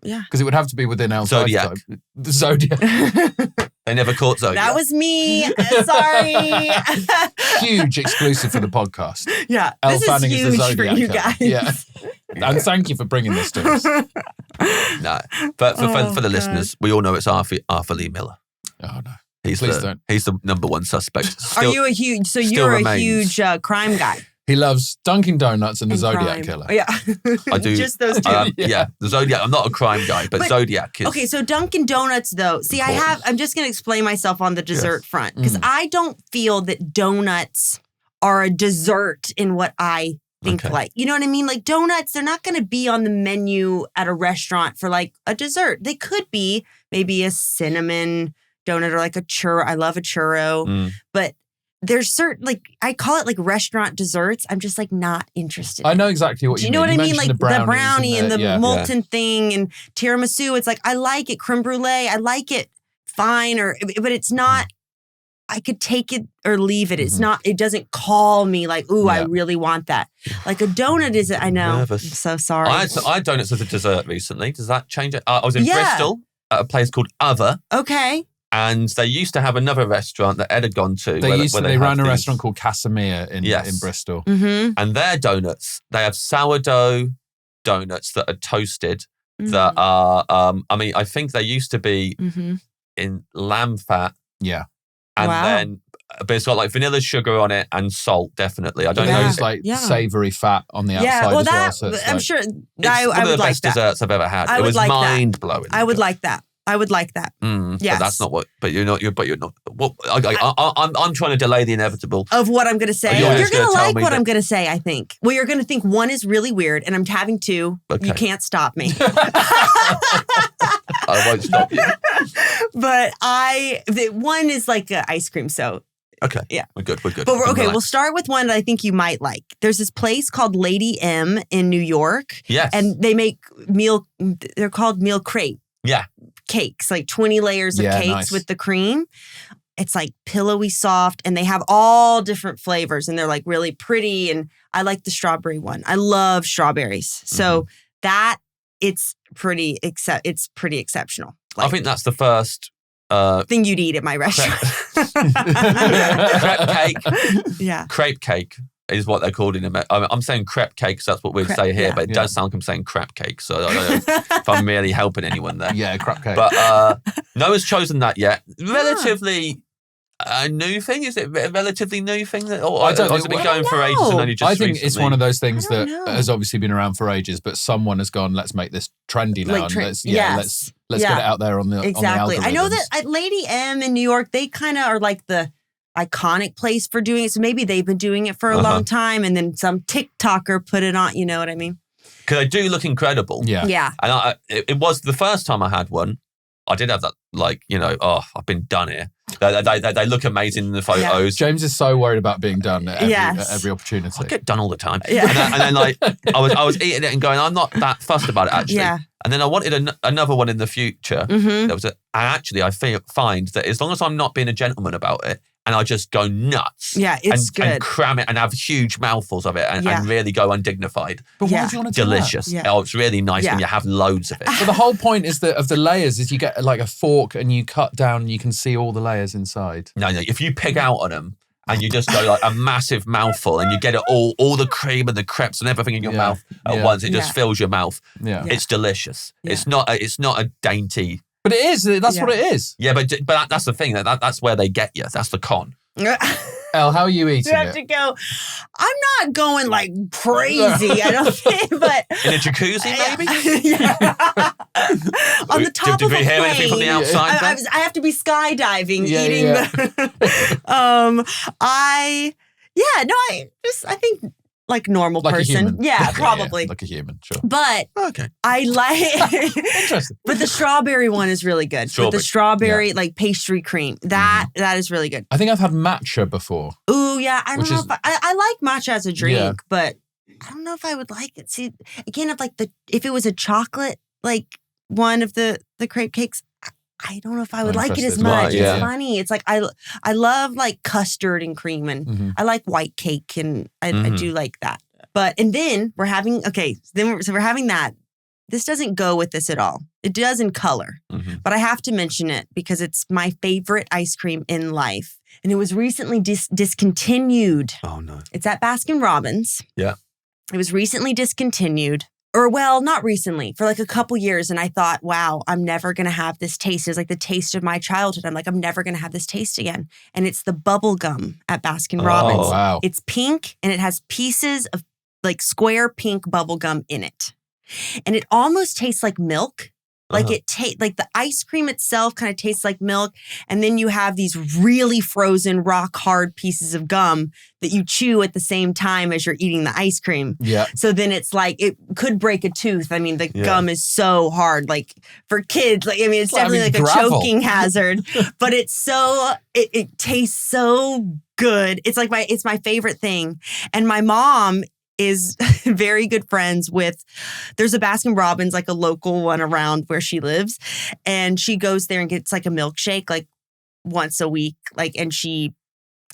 Yeah. Because it would have to be within Elle's Zodiac. lifetime. The Zodiac. They never caught Zodiac. That was me. Sorry. Huge exclusive for the podcast. Yeah. Elle Fanning is the huge Zodiac for you guys. Yeah. And thank you for bringing this to us. No. But for the listeners, we all know it's Arthur Lee Miller. Oh, no. He's the number one suspect. Are you a huge crime guy? He loves Dunkin' Donuts and the Zodiac Killer. Yeah. I do. Just those two. The Zodiac. I'm not a crime guy, but Zodiac is. Okay, so Dunkin' Donuts, though. See, I'm just going to explain myself on the dessert front because I don't feel that donuts are a dessert in what I think like. You know what I mean? Like donuts, they're not going to be on the menu at a restaurant for like a dessert. They could be maybe a cinnamon donut or like a churro. I love a churro. But there's certain, like, I call it like restaurant desserts. I'm just like not interested. I know exactly what you mean. Do you know what I mean? Like the brownie and the molten thing and tiramisu. It's like, I like it. Creme brulee. I like it fine, but it's not, I could take it or leave it. It's not, it doesn't call me like, ooh, I really want that. Like a donut is, I know. Nervous. I'm so sorry. I had donuts as a dessert recently. Does that change it? I was in Bristol at a place called Other. Okay. And they used to have another restaurant that Ed had gone to. They ran a restaurant called Casimir in Bristol. And their donuts, they have sourdough donuts that are toasted that are, I think they used to be in lamb fat. Yeah. And then, but it's got like vanilla sugar on it and salt, definitely. I don't know. There's like savoury fat on the outside as well. So I'm sure it's one of the best desserts I've ever had. It was mind-blowing. I would like that. I would like that. Yes. But that's not what. But you're not. Well, I'm trying to delay the inevitable of what I'm going to say. You're going to like what I'm going to say. I think. Well, you're going to think one is really weird, and I'm having two. Okay. You can't stop me. I won't stop you. But one is like ice cream. So. Okay. Yeah. We're good. But we'll start with one that I think you might like. There's this place called Lady M in New York. Yes. And they make they're called meal crepe. Yeah. Cakes, like 20 layers of cakes with the cream. It's like pillowy soft, and they have all different flavors, and they're like really pretty. And I like the strawberry one. I love strawberries. So that it's pretty exceptional. Like, I think that's the first thing you'd eat at my restaurant. Crepe cake. Yeah. Crepe cake is what they're called in America. I'm saying crepe cake because that's what we'd say here, but it does sound like I'm saying crap cake. So I don't know if I'm really helping anyone there. Yeah, crap cake. But no one's chosen that yet. Relatively a new thing? Is it a relatively new thing? Or has it been going for ages and only just I think recently? it's one of those things that has obviously been around for ages, but someone has gone, let's make this trendy now. Like let's get it out there on the Exactly. On the I know that at Lady M in New York, they kind of are like the iconic place for doing it. So maybe they've been doing it for a long time, and then some TikToker put it on. You know what I mean? Because they do look incredible. Yeah. And it was the first time I had one. I did have that, like, I've been done here. They look amazing in the photos. Yeah. James is so worried about being done at every opportunity. I get done all the time. Yeah. And then like, I was eating it and going, I'm not that fussed about it, actually. Yeah. And then I wanted another one in the future. I find that as long as I'm not being a gentleman about it, and I just go nuts. Yeah, it's good. And cram it and have huge mouthfuls of it and really go undignified. But why do you want to do Delicious. that? Yeah. Oh, it's really nice when you have loads of it. But the whole point is that of the layers is you get like a fork and you cut down and you can see all the layers inside. No. If you pig out on them and you just go like a massive mouthful and you get it all the cream and the crepes and everything in your mouth at once, it just fills your mouth. Yeah. It's delicious. Yeah. It's not a dainty. But it is. That's what it is. Yeah, but that's the thing. That's where they get you. That's the con. Elle, how are you eating you have to go. I'm not going like crazy. I don't think, but in a jacuzzi, maybe. On the top of a plane. Did we hear anything from the outside? I have to be skydiving, eating the. I think. Like normal person. Yeah, probably. Yeah, like a human, sure. But I like Interesting. But the strawberry one is really good. With the strawberry like pastry cream. That is really good. I think I've had matcha before. Ooh, yeah. I don't know if I like matcha as a drink, but I don't know if I would like it. See, again, if it was a chocolate like one of the crepe cakes, I don't know if I would like it as much. Right, it's funny. It's like I love like custard and cream, and I like white cake, and I do like that. And then we're having we're having that. This doesn't go with this at all. It does in color, but I have to mention it because it's my favorite ice cream in life, and it was recently discontinued. Oh no! It's at Baskin Robbins. Yeah, it was recently discontinued. Or, well, not recently, for like a couple years. And I thought, wow, I'm never going to have this taste. It was like the taste of my childhood. I'm like, I'm never going to have this taste again. And it's the bubble gum at Baskin Robbins. Oh, wow. It's pink and it has pieces of like square pink bubble gum in it. And it almost tastes like milk. Like it tastes like the ice cream itself kind of tastes like milk. And then you have these really frozen rock hard pieces of gum that you chew at the same time as you're eating the ice cream. Yeah. So then it's like, it could break a tooth. I mean, the gum is so hard, like for kids, like, I mean, it's definitely like gravel. a choking hazard, but it's so, it tastes so good. It's like it's my favorite thing. And my mom is very good friends with, there's a Baskin Robbins, like a local one around where she lives. And she goes there and gets like a milkshake like once a week. Like, and she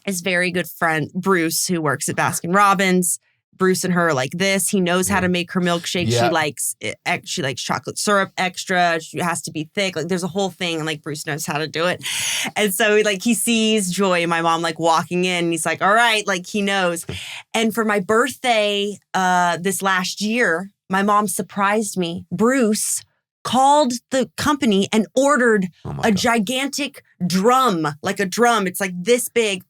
is very good friend, Bruce, who works at Baskin Robbins. Bruce and her are like this. He knows how to make her milkshake. Yeah. She likes chocolate syrup extra. She has to be thick. Like there's a whole thing, and like Bruce knows how to do it. And so like he sees Joy and my mom like walking in, and he's like, all right, like he knows. And for my birthday this last year, my mom surprised me. Bruce called the company and ordered a gigantic drum, like a drum. It's like this big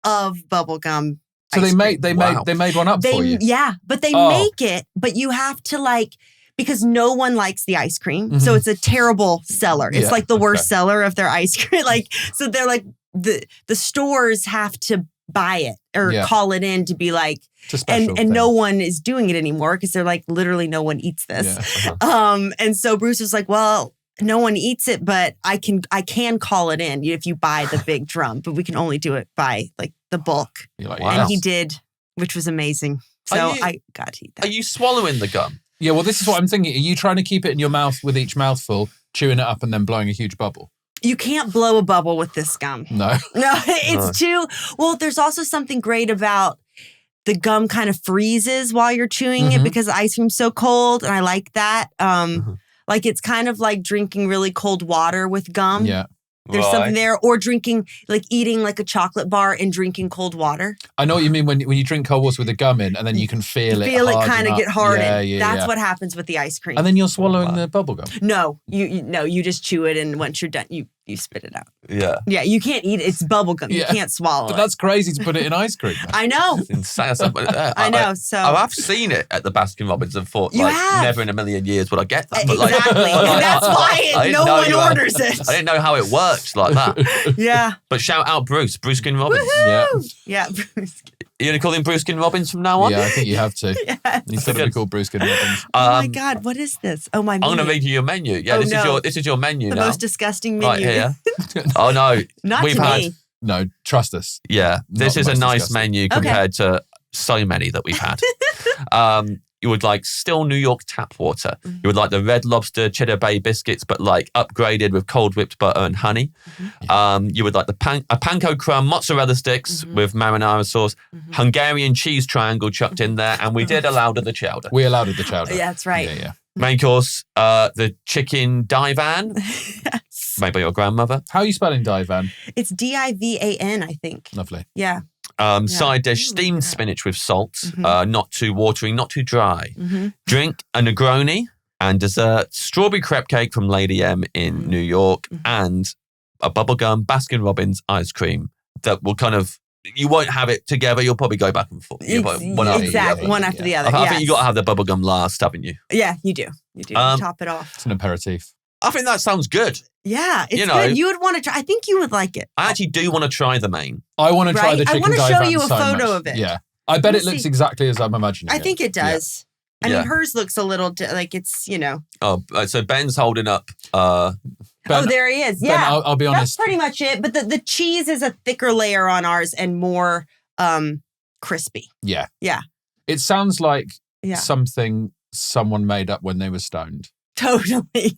of bubble gum. So they made one up for you. Yeah, but they make it, but you have to like, because no one likes the ice cream. So it's a terrible seller. It's like the worst seller of their ice cream. Like, so they're like, the stores have to buy it or call it in to be like, and no one is doing it anymore because they're like, literally no one eats this. Yeah. And so Bruce was like, well, no one eats it, but I can call it in if you buy the big drum, but we can only do it by like the bulk. Like, and he did, which was amazing. So I got to eat that. Are you swallowing the gum? Yeah, well, this is what I'm thinking. Are you trying to keep it in your mouth with each mouthful, chewing it up and then blowing a huge bubble? You can't blow a bubble with this gum. No. No, it's too... Well, there's also something great about the gum kind of freezes while you're chewing it because the ice cream's so cold, and I like that. Like, it's kind of like drinking really cold water with gum. Yeah. There's something there. Or drinking, like eating like a chocolate bar and drinking cold water. I know what you mean when you drink cold water with the gum in and then you can feel it kind of get hardened. Yeah, That's what happens with the ice cream. And then you're swallowing the bubble gum. No, you just chew it, and once you're done, you spit it out. Yeah. Yeah, you can't eat it. It's bubble gum. You can't swallow it. But that's crazy to put it in ice cream. I know. It's insane. I know. So I've seen it at the Baskin Robbins and thought, never in a million years would I get that. But exactly. And that's why no one orders it. I didn't know how it works like that. Yeah. But shout out Bruce Robbins. Yeah, Bruce. You're going to call him Bruce Robbins from now on? Yeah, I think you have to. Yes. He's going to be called Bruce Robbins. Oh my God, what is this? Oh, my menu. I'm going to read you your menu. Yeah, this is your menu now. The most disgusting menu. Right here. Oh no. Not to me. No, trust us. Yeah, this is a nice menu compared to so many that we've had. You would like still New York tap water. You would like the Red Lobster Cheddar Bay biscuits, but like upgraded with cold whipped butter and honey. You would like the panko crumb mozzarella sticks with marinara sauce, Hungarian cheese triangle chucked in there, and we did Allowder the chowder. We allowed the chowder. Yeah, that's right. Yeah. Main course, the chicken divan. Yes. Made by your grandmother. How are you spelling divan? It's Divan, I think. Lovely. Yeah. Side dish, steamed spinach with salt, not too watery, not too dry. Drink, a Negroni, and dessert, strawberry crepe cake from Lady M in New York, and a bubblegum Baskin Robbins ice cream that will kind of, you won't have it together, you'll probably go back and forth. One after the other. I think you got to have the bubblegum last, haven't you? Yeah, you do. You top it off. It's an aperitif. I think that sounds good. Yeah, it's good. You would want to try. I think you would like it. I actually do want to try the main. I want to try the chicken divan. I want to show you a photo of it. Yeah. I bet it looks exactly as I'm imagining I think it does. Yeah. I mean, hers looks a little like it's, Oh, so Ben's holding up. Ben, there he is. Yeah. Ben, I'll be honest. That's pretty much it. But the cheese is a thicker layer on ours and more crispy. Yeah. Yeah. It sounds like something someone made up when they were stoned. Totally.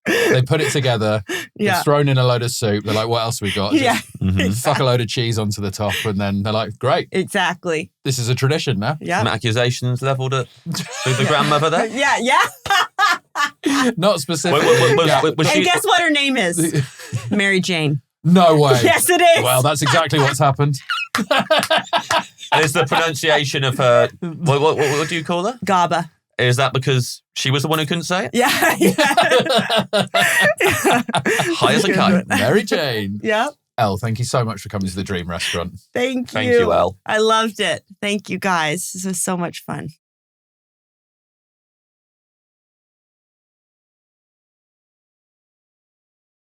They put it together. It's thrown in a load of soup. They're like, what else we got? Just fuck a load of cheese onto the top. And then they're like, great. Exactly. This is a tradition now. Yeah. Some accusations levelled at the grandmother there? Yeah. Not specific. And guess what her name is? Mary Jane. No way. Yes, it is. Well, that's exactly what's happened. And it's the pronunciation of her, what do you call her? Gaba. Is that because she was the one who couldn't say it? Yeah. High as a kite. Mary Jane. Yeah. Elle, thank you so much for coming to the Dream Restaurant. Thank you. Thank you, Elle. I loved it. Thank you, guys. This was so much fun.